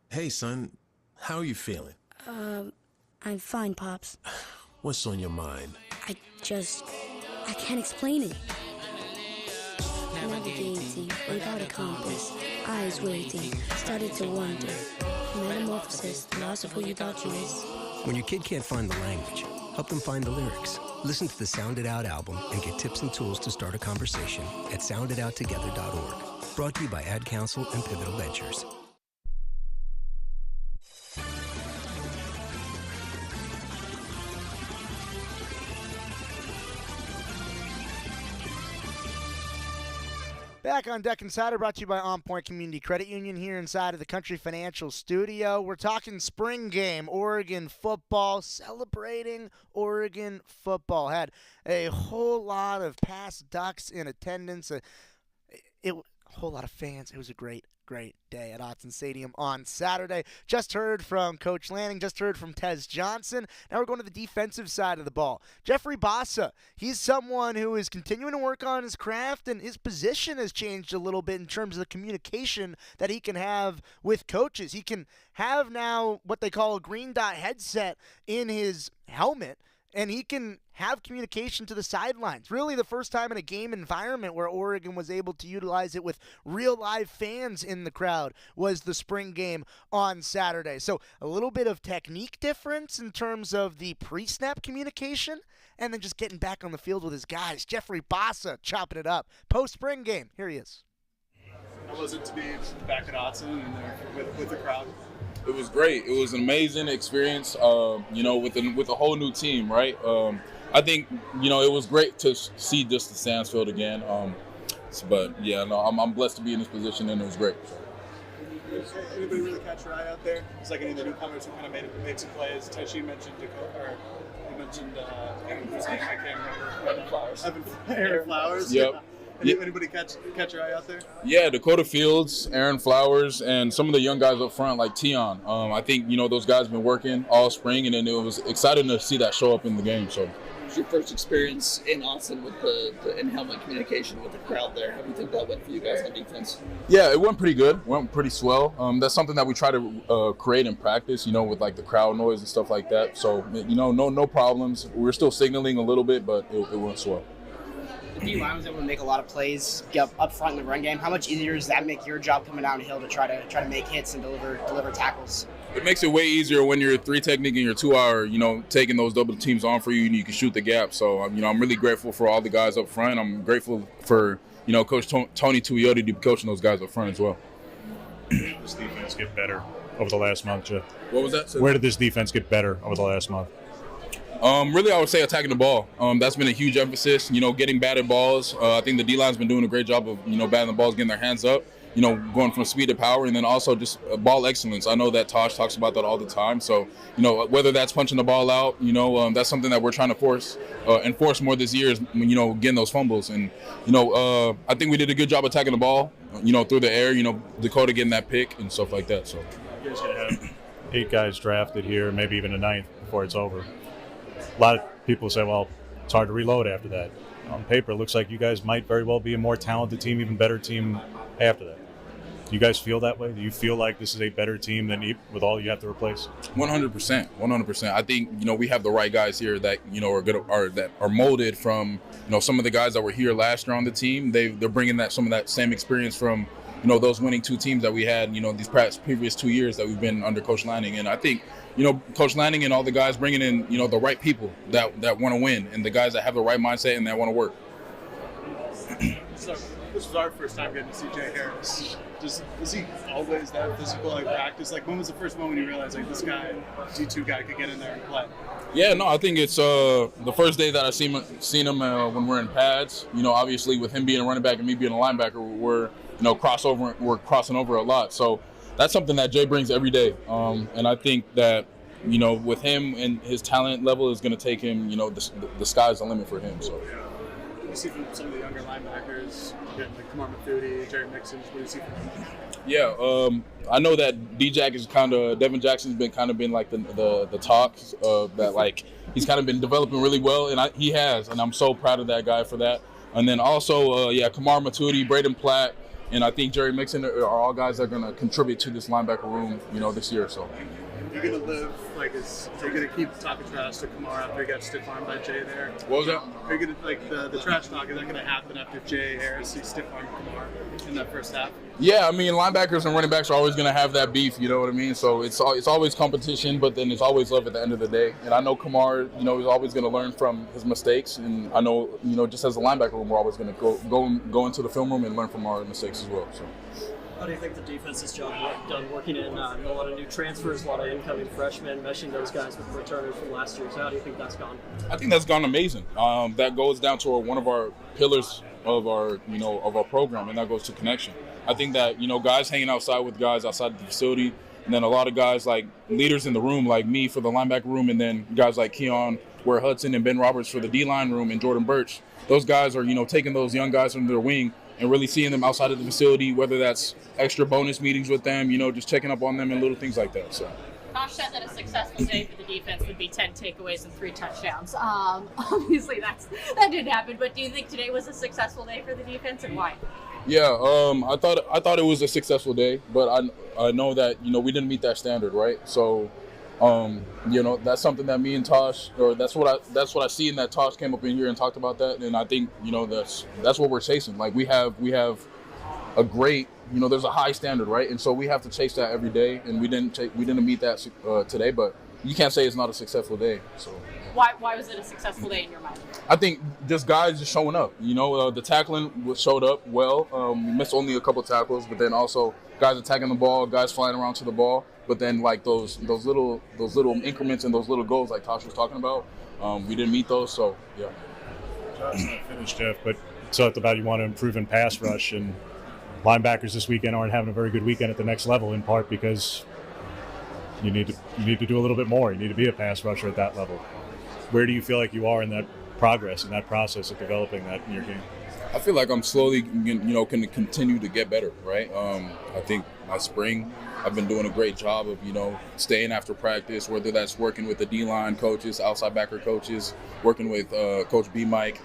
S12: Hey, son, how are you feeling?
S13: I'm fine, Pops.
S12: What's on your mind?
S13: I can't explain it. Navigating without a compass, eyes waiting, started to wonder. Metamorphosis, loss of who you thought you was.
S15: When your kid can't find the language, help them find the lyrics. Listen to the Sound It Out album and get tips and tools to start a conversation at sounditouttogether.org. Brought to you by Ad Council and Pivotal Ventures.
S7: Back on Deck Insider, brought to you by OnPoint Community Credit Union here inside of the Country Financial Studio. We're talking spring game, Oregon football, celebrating Oregon football. Had a whole lot of past Ducks in attendance, a whole lot of fans. It was a great day at Autzen Stadium on Saturday. Just heard from Coach Lanning, just heard from Tez Johnson. Now we're going to the defensive side of the ball. Jeffrey Bassa, he's someone who is continuing to work on his craft, and his position has changed a little bit in terms of the communication that he can have with coaches. He can have now what they call a green dot headset in his helmet, and he can have communication to the sidelines. Really the first time in a game environment where Oregon was able to utilize it with real live fans in the crowd was the spring game on Saturday. So a little bit of technique difference in terms of the pre-snap communication and then just getting back on the field with his guys. Jeffrey Bassa chopping it up. Post-spring game, here he is.
S2: How was it to be back at Autzen and there with the crowd?
S6: It was great. It was an amazing experience, with a whole new team, right? I think, it was great to see just the Sandsfield again. But, yeah, no, I'm blessed to be in this position, and it was great.
S3: Anybody really catch your eye out there? It's like any of the newcomers who kind of made some plays. Teshi mentioned Dakota, or you mentioned, whose name I can't remember. Aaron Flowers.
S6: Yep.
S3: Anybody catch your eye out there?
S6: Yeah, Dakota Fields, Aaron Flowers, and some of the young guys up front like Tion. I think, those guys have been working all spring, and then it was exciting to see that show up in the game. So.
S9: Your first experience in Austin with the in-helmet communication with the crowd there. How do you think that went for you guys on defense?
S6: Yeah, it went pretty good. It went pretty swell. That's something that we try to create in practice, with like the crowd noise and stuff like that. So, no problems. We're still signaling a little bit, but it went swell.
S18: The D-line was able to make a lot of plays, get up front in the run game. How much easier does that make your job coming downhill to try to make hits and deliver tackles?
S6: It makes it way easier when you're 3 technique and you're 2-hour, taking those double teams on for you and you can shoot the gap. So, I'm really grateful for all the guys up front. I'm grateful for, Coach Tony Tuioti to be coaching those guys up front as well.
S19: Where did this defense get better over the last month, Jeff?
S6: What was that?
S19: Where did this defense get better over the last month?
S6: Really, I would say attacking the ball. That's been a huge emphasis, getting batted balls. I think the D-line's been doing a great job of, batting the balls, getting their hands up. Going from speed to power, and then also just ball excellence. I know that Tosh talks about that all the time. So, whether that's punching the ball out, that's something that we're trying to enforce more this year is, getting those fumbles. And, I think we did a good job attacking the ball, through the air, Dakota getting that pick and stuff like that. So,
S19: You guys going to have 8 guys drafted here, maybe even a 9th before it's over. A lot of people say, well, it's hard to reload after that. On paper, it looks like you guys might very well be a more talented team, even better team after that. Do you guys feel that way? Do you feel like this is a better team than with all you have to replace?
S6: 100%. I think we have the right guys here that that are molded from some of the guys that were here last year on the team. They're bringing some of that same experience from those winning 2 teams that we had these previous 2 years that we've been under Coach Lanning. And I think Coach Lanning and all the guys bringing in the right people that want to win and the guys that have the right mindset and that want to work.
S3: So this was our first time getting to see Jay Harris. Was he always that physical at practice? Like, when was the first moment you realized, like, this guy, D2 guy, could get in there and play?
S6: Yeah, no, I think it's the first day that I seen him when we're in pads. Obviously with him being a running back and me being a linebacker, we're crossing over a lot. So that's something that Jay brings every day. And I think that with him and his talent level is going to take him. The sky's the limit for him. So.
S3: What do you see from some of the younger linebackers, like Kamar Mathuti, Jerry Mixon? What do you see from them?
S6: Yeah, I know that Devin Jackson's been like the talk that like he's kind of been developing really well, and he has, and I'm so proud of that guy for that. And then also, Kamar Mathuti, Braden Platt, and I think Jerry Mixon are all guys that are going to contribute to this linebacker room, this year. So.
S3: You're going to live, like, is he going to keep talking trash to Kamar after he got stiff-armed by Jay there?
S6: What was that?
S3: Are you going to, like, the trash talk, is that going to happen after Jay Harris, he stiff-armed Kamar in that first half?
S6: Yeah, I mean, linebackers and running backs are always going to have that beef, you know what I mean? So it's always competition, but then it's always love at the end of the day. And I know Kamar, is always going to learn from his mistakes. And I know, just as a linebacker room, we're always going to go into the film room and learn from our mistakes as well. So.
S21: How do you think the defense's job done working in a lot of new transfers, a lot of incoming freshmen, meshing those guys with returners from last year? So how do you think that's gone?
S6: I think that's gone amazing. That goes down to one of our pillars of our program, and that goes to connection. I think that, guys hanging outside with guys outside the facility, and then a lot of guys like leaders in the room, like me for the linebacker room, and then guys like Keon Ware Hudson and Ben Roberts for the D-line room, and Jordan Birch. Those guys are, taking those young guys under their wing and really seeing them outside of the facility, whether that's extra bonus meetings with them, just checking up on them and little things like that. So.
S14: Tosh said that a successful day for the defense would be 10 takeaways and 3 touchdowns. Obviously, that didn't happen, but do you think today was a successful day for the defense, and why?
S6: Yeah, I thought it was a successful day, but I know that we didn't meet that standard, right? So, that's something that me and Tosh, or that's what I see in that Tosh came up in here and talked about that, and I think that's what we're chasing. Like we have a great, there's a high standard, right? And so we have to chase that every day, and we didn't meet that today, but you can't say it's not a successful day. So.
S14: Why was it a successful day in your mind?
S6: I think just guys just showing up. The tackling showed up well. We missed only a couple tackles, but then also guys attacking the ball, guys flying around to the ball. But then like those little increments and those little goals like Tosh was talking about, we didn't meet those. So yeah.
S19: John's not finished, Jeff, but it's about you want to improve in pass rush, and linebackers this weekend aren't having a very good weekend at the next level, in part because you need to do a little bit more. You need to be a pass rusher at that level. Where do you feel like you are in that progress, in that process of developing that in your game?
S6: I feel like I'm slowly, can continue to get better, right? I think my spring, I've been doing a great job of, staying after practice, whether that's working with the D-line coaches, outside backer coaches, working with Coach B. Mike,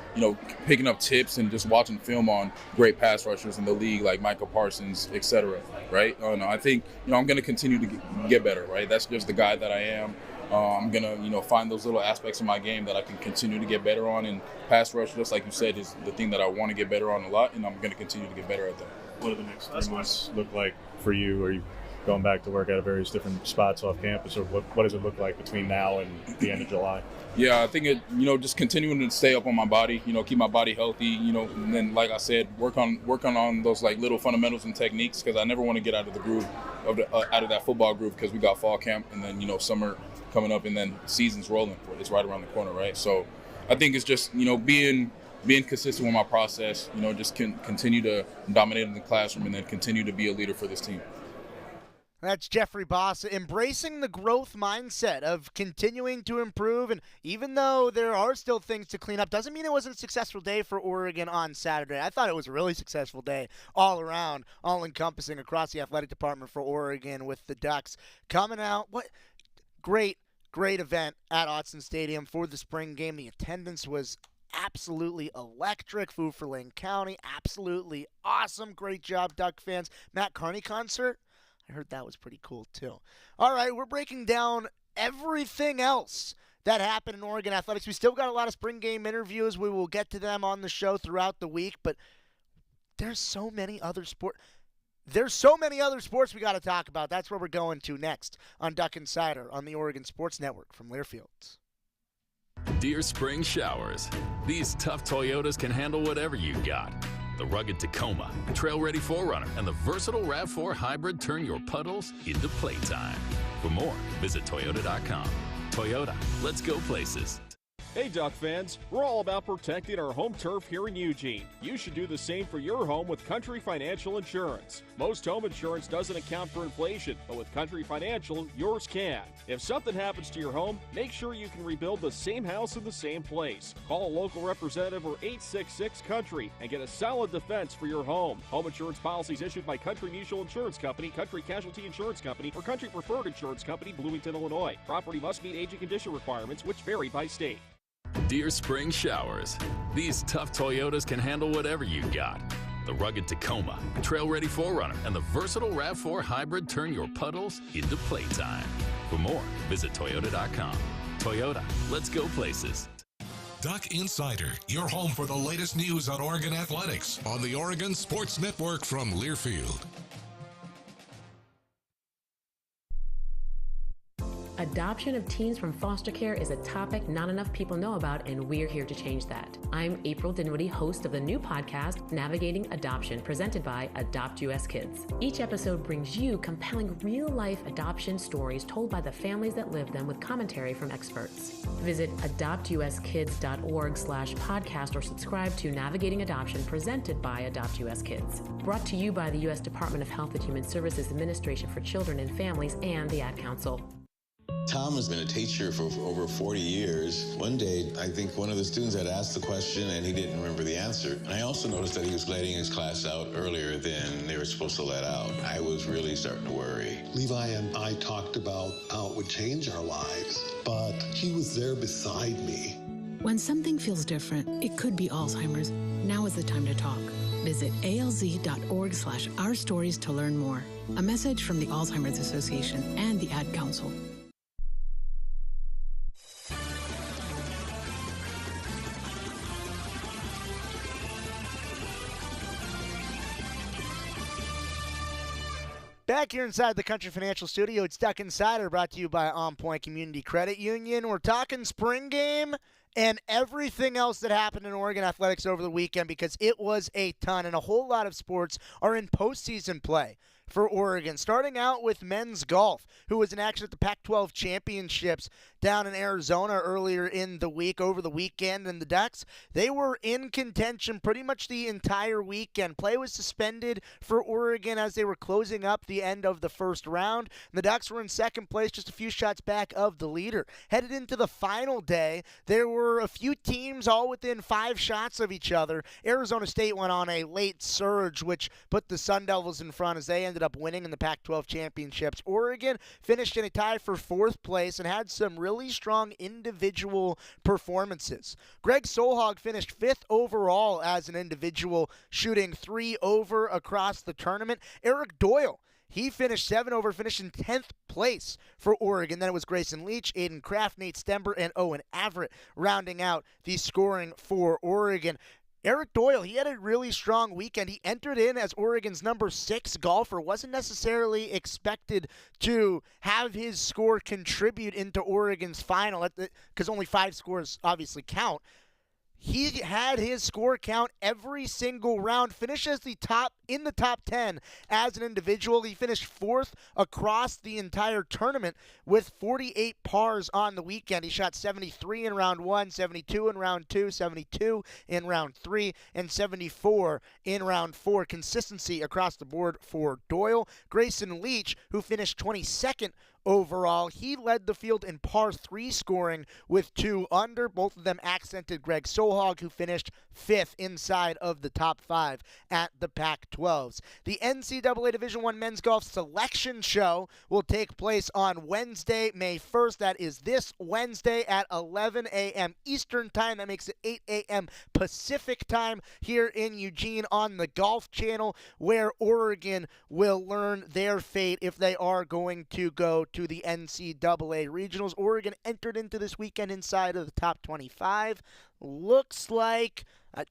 S6: picking up tips and just watching film on great pass rushers in the league like Micah Parsons, et cetera, right? I think, I'm going to continue to get better, right? That's just the guy that I am. I'm going to, find those little aspects of my game that I can continue to get better on. And pass rush, just like you said, is the thing that I want to get better on a lot, and I'm going to continue to get better at that.
S19: What do the next 3 months look like for you? Are you going back to work at various different spots off campus, or what does it look like between now and the end of July?
S6: Yeah, I think it, just continuing to stay up on my body, keep my body healthy, and then, like I said, work on those like little fundamentals and techniques, because I never want to get out of the groove out of that football groove, because we got fall camp and then summer coming up and then season's rolling. It's right around the corner, right? So I think it's just being consistent with my process, just continue to dominate in the classroom and then continue to be a leader for this team.
S7: That's Jeffrey Bossa, embracing the growth mindset of continuing to improve. And even though there are still things to clean up, doesn't mean it wasn't a successful day for Oregon on Saturday. I thought it was a really successful day all around, all-encompassing across the athletic department for Oregon with the Ducks coming out. What great event at Autzen Stadium for the spring game. The attendance was absolutely electric. Food for Lane County, absolutely awesome. Great job, Duck fans. Matt Carney concert, I heard that was pretty cool too. All right, we're breaking down everything else that happened in Oregon athletics. We still got a lot of spring game interviews. We will get to them on the show throughout the week, but there's so many other sports we got to talk about. That's where we're going to next on Duck Insider on the Oregon Sports Network from Learfield.
S5: Dear Spring Showers, these tough Toyotas can handle whatever you got. The rugged Tacoma, trail-ready 4Runner, and the versatile RAV4 Hybrid turn your puddles into playtime. For more, visit Toyota.com. Toyota, let's go places.
S11: Hey Duck fans, we're all about protecting our home turf here in Eugene. You should do the same for your home with Country Financial Insurance. Most home insurance doesn't account for inflation, but with Country Financial, yours can. If something happens to your home, make sure you can rebuild the same house in the same place. Call a local representative or 866-COUNTRY and get a solid defense for your home. Home insurance policies issued by Country Mutual Insurance Company, Country Casualty Insurance Company, or Country Preferred Insurance Company, Bloomington, Illinois. Property must meet age and condition requirements, which vary by state.
S5: Dear Spring Showers, these tough Toyotas can handle whatever you got. The rugged Tacoma, trail-ready 4Runner, and the versatile RAV4 Hybrid turn your puddles into playtime. For more, visit Toyota.com. Toyota, let's go places.
S1: Duck Insider, your home for the latest news on Oregon athletics on the Oregon Sports Network from Learfield.
S17: Adoption of teens from foster care is a topic not enough people know about, and we're here to change that. I'm April Dinwiddie, host of the new podcast, Navigating Adoption, presented by Adopt US Kids. Each episode brings you compelling real-life adoption stories told by the families that live them with commentary from experts. Visit adoptuskids.org/podcast or subscribe to Navigating Adoption, presented by Adopt US Kids. Brought to you by the U.S. Department of Health and Human Services Administration for Children and Families and the Ad Council.
S22: Tom has been a teacher for over 40 years. One day, I think one of the students had asked the question and he didn't remember the answer. And I also noticed that he was letting his class out earlier than they were supposed to let out. I was really starting to worry.
S23: Levi and I talked about how it would change our lives, but he was there beside me.
S24: When something feels different, it could be Alzheimer's. Now is the time to talk. Visit alz.org/ourstories to learn more. A message from the Alzheimer's Association and the Ad Council.
S7: Back here inside the Country Financial Studio, it's Duck Insider, brought to you by OnPoint Community Credit Union. We're talking spring game and everything else that happened in Oregon athletics over the weekend, because it was a ton, and a whole lot of sports are in postseason play for Oregon. Starting out with men's golf, who was in action at the Pac-12 championships down in Arizona earlier in the week, over the weekend, and the Ducks, they were in contention pretty much the entire weekend. Play was suspended for Oregon as they were closing up the end of the first round. The Ducks were in second place, just a few shots back of the leader. Headed into the final day, there were a few teams all within 5 shots of each other. Arizona State went on a late surge, which put the Sun Devils in front as they ended up winning in the Pac-12 championships. Oregon finished in a tie for 4th place and had some really strong individual performances. Greg Solhag finished 5th overall as an individual, shooting 3 over across the tournament. Eric Doyle, he finished 7 over, finished in 10th place for Oregon. Then it was Grayson Leach, Aiden Kraft, Nate Stember, and Owen Averett rounding out the scoring for Oregon. Eric Doyle, he had a really strong weekend. He entered in as Oregon's number 6 golfer. Wasn't necessarily expected to have his score contribute into Oregon's final, because only 5 scores obviously count. He had his score count every single round, finished as in the top 10 as an individual. He finished 4th across the entire tournament with 48 pars on the weekend. He shot 73 in round 1, 72 in round 2, 72 in round 3, and 74 in round 4. Consistency across the board for Doyle. Grayson Leach, who finished 22nd overall, he led the field in par 3 scoring with 2 under. Both of them accented Greg Solhag, who finished 5th inside of the top 5 at the Pac-12s. The NCAA Division I Men's Golf Selection Show will take place on Wednesday, May 1st. That is this Wednesday at 11 a.m. Eastern Time. That makes it 8 a.m. Pacific Time here in Eugene on the Golf Channel, where Oregon will learn their fate if they are going to go to the NCAA Regionals. Oregon entered into this weekend inside of the top 25. Looks like,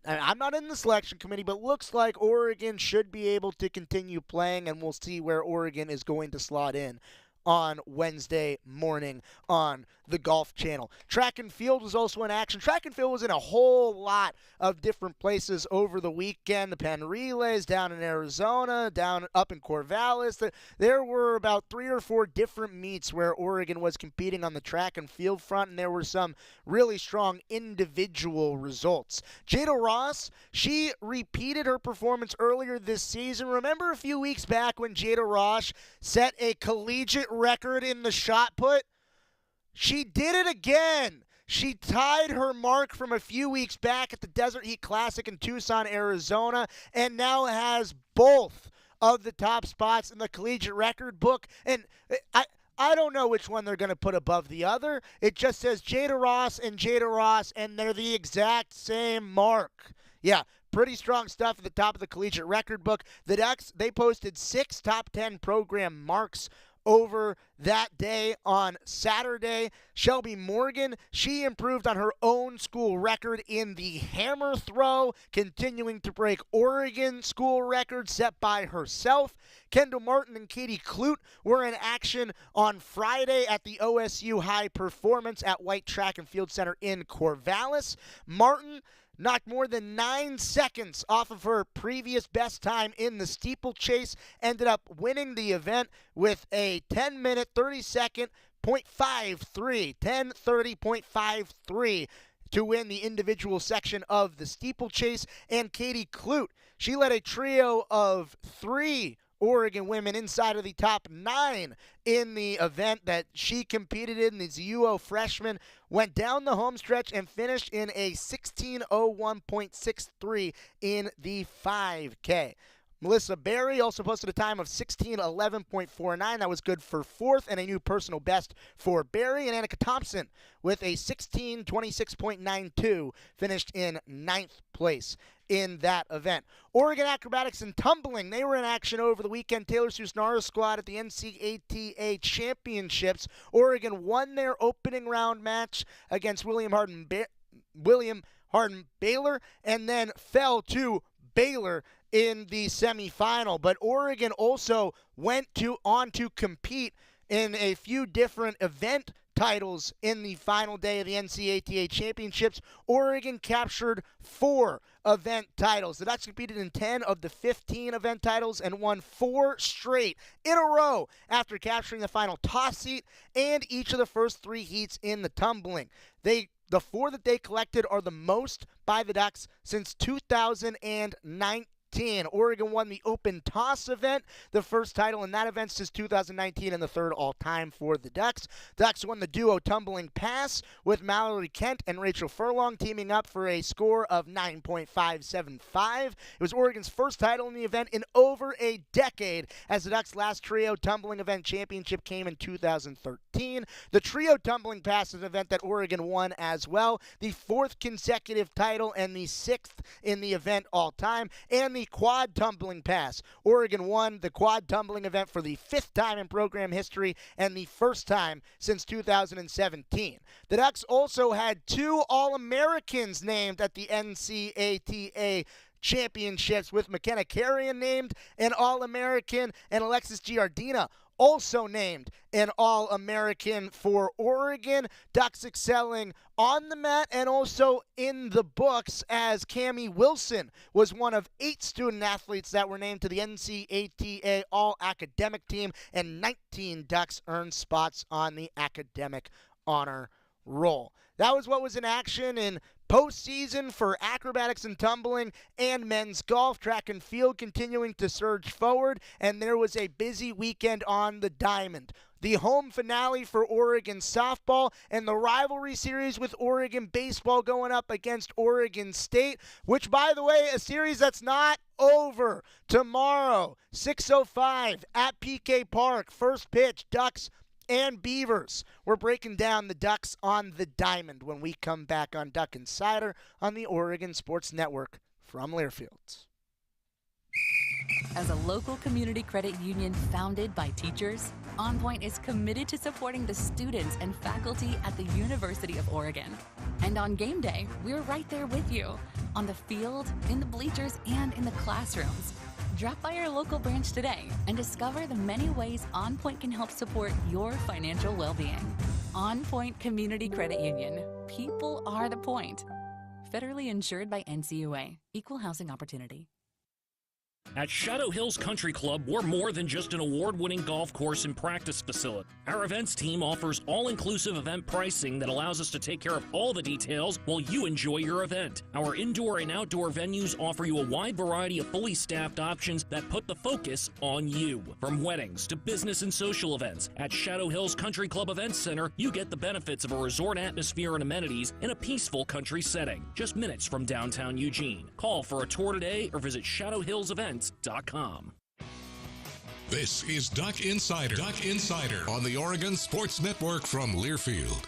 S7: I'm not in the selection committee, but looks like Oregon should be able to continue playing, and we'll see where Oregon is going to slot in on Wednesday morning on the Golf Channel. Track and field was also in action. Track and field was in a whole lot of different places over the weekend. The Penn Relays down in Arizona, down up in Corvallis. There were about 3 or 4 different meets where Oregon was competing on the track and field front, and there were some really strong individual results. Jada Ross, she repeated her performance earlier this season. Remember a few weeks back when Jada Ross set a collegiate record in the shot put? She did it again. She tied her mark from a few weeks back at the Desert Heat Classic in Tucson, Arizona, and now has both of the top spots in the collegiate record book. And I don't know which one they're going to put above the other. It just says Jada Ross, and they're the exact same mark. Yeah, pretty strong stuff at the top of the collegiate record book. The Ducks, they posted 6 top 10 program marks over that day on Saturday. Shelby Morgan, she improved on her own school record in the hammer throw, continuing to break Oregon school records set by herself. Kendall Martin and Katie Clute were in action on Friday at the OSU High Performance at White Track and Field Center in Corvallis. Martin knocked more than 9 seconds off of her previous best time in the steeplechase, ended up winning the event with a 10-minute, 30-second .53, 10:30.53 to win the individual section of the steeplechase. And Katie Clute, she led a trio of 3 Oregon women inside of the top 9 in the event that she competed in. The UO freshman went down the home stretch and finished in a 16:01.63 in the 5K. Melissa Berry also posted a time of 16:11.49. That was good for 4th and a new personal best for Berry. And Annika Thompson with a 16:26.92 finished in 9th place in that event. Oregon Acrobatics and Tumbling, they were in action over the weekend. Taylor Susnara's squad at the NCATA Championships. Oregon won their opening round match against William Hardin Baylor, and then fell to Baylor in the semifinal. But Oregon also went on to compete in a few different event titles in the final day of the NCAA championships. Oregon captured 4 event titles. The Ducks competed in 10 of the 15 event titles and won 4 straight in a row after capturing the final toss seat and each of the first 3 heats in the tumbling. The 4 that they collected are the most by the Ducks since 2019. Oregon won the open toss event, the first title in that event since 2019 and the third all-time for the Ducks. Ducks won the duo tumbling pass with Mallory Kent and Rachel Furlong teaming up for a score of 9.575. It was Oregon's first title in the event in over a decade, as the Ducks' last trio tumbling event championship came in 2013. The trio tumbling pass is an event that Oregon won as well, the 4th consecutive title and the 6th in the event all-time, and the quad tumbling pass. Oregon won the quad tumbling event for the 5th time in program history and the first time since 2017. The Ducks also had 2 All-Americans named at the NCAA championships, with McKenna Carrion named an All-American and Alexis Giardina also named an All-American for Oregon. Ducks excelling on the mat and also in the books, as Cammie Wilson was one of 8 student athletes that were named to the NCAA All-Academic Team, and 19 Ducks earned spots on the academic honor roll. That was what was in action in postseason for acrobatics and tumbling and men's golf. Track and field continuing to surge forward, and there was a busy weekend on the diamond. The home finale for Oregon softball and the rivalry series with Oregon baseball going up against Oregon State, which, by the way, a series that's not over. Tomorrow, 6:05 at PK Park, first pitch, Ducks and Beavers. We're breaking down the Ducks on the diamond when we come back on Duck Insider on the Oregon Sports Network from Learfield.
S4: As a local community credit union founded by teachers, OnPoint is committed to supporting the students and faculty at the University of Oregon. And on game day, we're right there with you, on the field, in the bleachers, and in the classrooms. Drop by our local branch today and discover the many ways OnPoint can help support your financial well-being. OnPoint Community Credit Union. People are the point. Federally insured by NCUA. Equal housing opportunity.
S8: At Shadow Hills Country Club, we're more than just an award-winning golf course and practice facility. Our events team offers all-inclusive event pricing that allows us to take care of all the details while you enjoy your event. Our indoor and outdoor venues offer you a wide variety of fully staffed options that put the focus on you. From weddings to business and social events, at Shadow Hills Country Club Events Center, you get the benefits of a resort atmosphere and amenities in a peaceful country setting, just minutes from downtown Eugene. Call for a tour today or visit shadowhillsevents.com.
S1: This is Duck Insider. Duck Insider on the Oregon Sports Network from Learfield.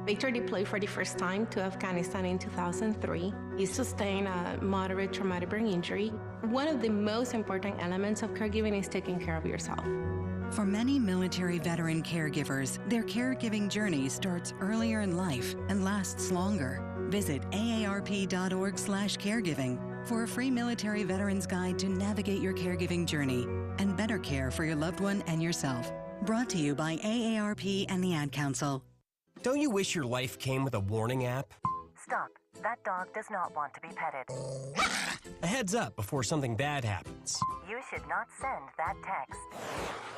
S16: Victor deployed for the first time to Afghanistan in 2003. He sustained a moderate traumatic brain injury. One of the most important elements of caregiving is taking care of yourself.
S20: For many military veteran caregivers, their caregiving journey starts earlier in life and lasts longer. Visit aarp.org/caregiving for a free military veterans guide to navigate your caregiving journey and better care for your loved one and yourself. Brought to you by AARP and the Ad Council.
S25: Don't you wish your life came with a warning app?
S26: Stop. That dog does not want to be petted.
S25: A heads up before something bad happens.
S26: You should not send that text.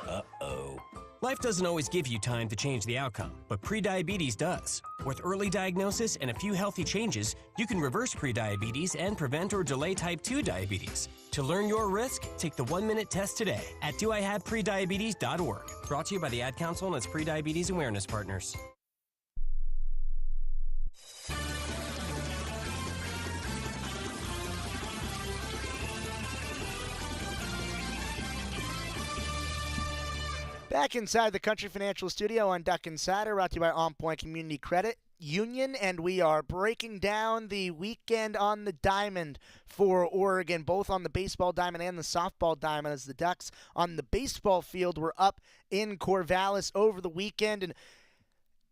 S25: Uh-oh. Life doesn't always give you time to change the outcome, but prediabetes does. With early diagnosis and a few healthy changes, you can reverse prediabetes and prevent or delay type 2 diabetes. To learn your risk, take the 1-minute test today at doihaveprediabetes.org. Brought to you by the Ad Council and its prediabetes awareness partners.
S7: Back inside the Country Financial Studio on Duck Insider, brought to you by OnPoint Community Credit Union, and we are breaking down the weekend on the diamond for Oregon, both on the baseball diamond and the softball diamond, as the Ducks on the baseball field were up in Corvallis over the weekend. And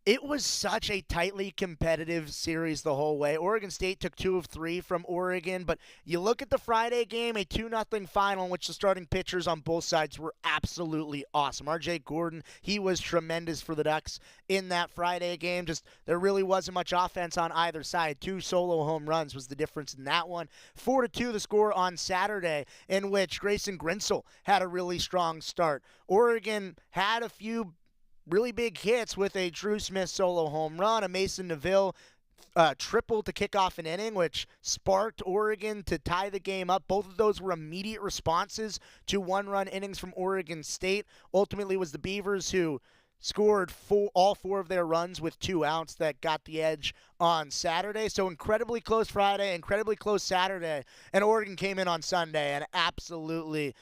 S7: It was such a tightly competitive series the whole way. Oregon State took 2 of 3 from Oregon, but you look at the Friday game, a 2-0 final in which the starting pitchers on both sides were absolutely awesome. R.J. Gordon, he was tremendous for the Ducks in that Friday game. Just there really wasn't much offense on either side. 2 solo home runs was the difference in that one. 4-2 the score on Saturday, in which Grayson Grinsell had a really strong start. Oregon had a few really big hits with a Drew Smith solo home run, a Mason Neville triple to kick off an inning, which sparked Oregon to tie the game up. Both of those were immediate responses to one-run innings from Oregon State. Ultimately, it was the Beavers who scored all 4 of their runs with 2 outs that got the edge on Saturday. So incredibly close Friday, incredibly close Saturday, and Oregon came in on Sunday and absolutely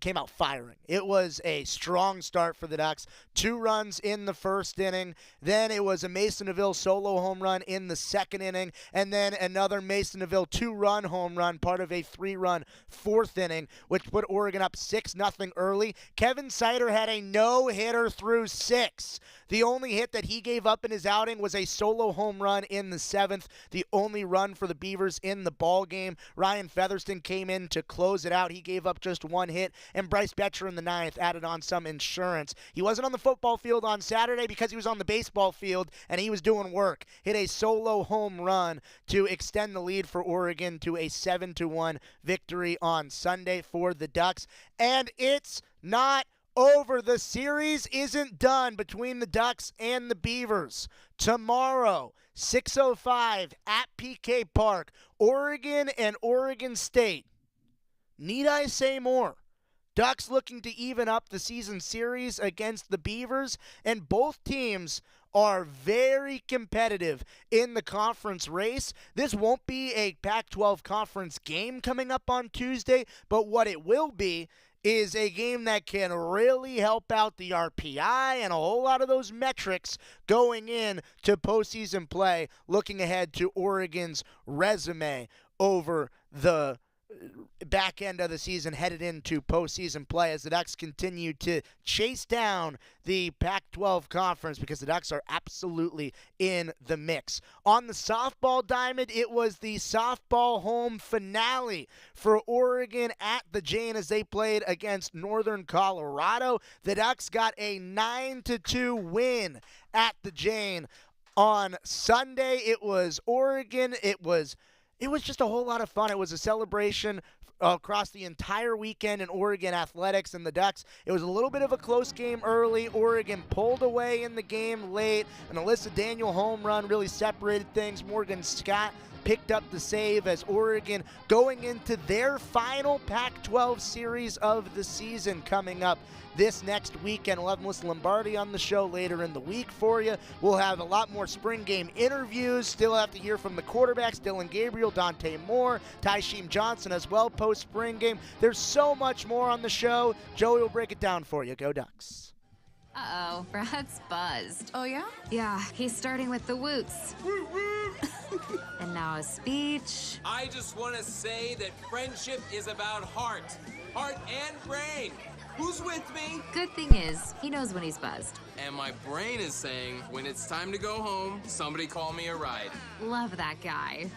S7: came out firing. It was a strong start for the Ducks. 2 runs in the first inning. Then it was a Mason Neville solo home run in the second inning, and then another Mason Neville 2-run home run, part of a 3-run fourth inning, which put Oregon up 6-0 early. Kevin Sider had a no-hitter through 6. The only hit that he gave up in his outing was a solo home run in the 7th, the only run for the Beavers in the ball game. Ryan Featherston came in to close it out. He gave up just 1 hit, and Bryce Betcher in the 9th added on some insurance. He wasn't on the football field on Saturday because he was on the baseball field, and he was doing work. Hit a solo home run to extend the lead for Oregon to a 7-1 victory on Sunday for the Ducks. And it's not over. The series isn't done between the Ducks and the Beavers. Tomorrow, 6:05 at PK Park, Oregon and Oregon State. Need I say more? Ducks looking to even up the season series against the Beavers, and both teams are very competitive in the conference race. This won't be a Pac-12 conference game coming up on Tuesday, but what it will be is a game that can really help out the RPI and a whole lot of those metrics going in to postseason play, looking ahead to Oregon's resume over the back end of the season headed into postseason play as the Ducks continue to chase down the Pac-12 conference, because the Ducks are absolutely in the mix. On the softball diamond, it was the softball home finale for Oregon at the Jane as they played against Northern Colorado. The Ducks got a 9-2 win at the Jane on Sunday. It was Oregon. It was just a whole lot of fun. It was a celebration across the entire weekend in Oregon athletics and the Ducks. It was a little bit of a close game early. Oregon pulled away in the game late. An Alyssa Daniel home run really separated things. Morgan Scott picked up the save as Oregon going into their final Pac-12 series of the season coming up this next weekend. We'll have Melissa Lombardi on the show later in the week for you. We'll have a lot more spring game interviews. Still have to hear from the quarterbacks, Dylan Gabriel, Dante Moore, Tysheem Johnson as well post-spring game. There's so much more on the show. Joey will break it down for you. Go Ducks.
S2: Uh-oh, Brad's buzzed. Oh, yeah? Yeah, he's starting with the woots. And now a speech.
S9: I just want to say that friendship is about heart and brain. Who's with me?
S2: Good thing is, he knows when he's buzzed.
S9: And my brain is saying, when it's time to go home, somebody call me a ride.
S2: Love that guy.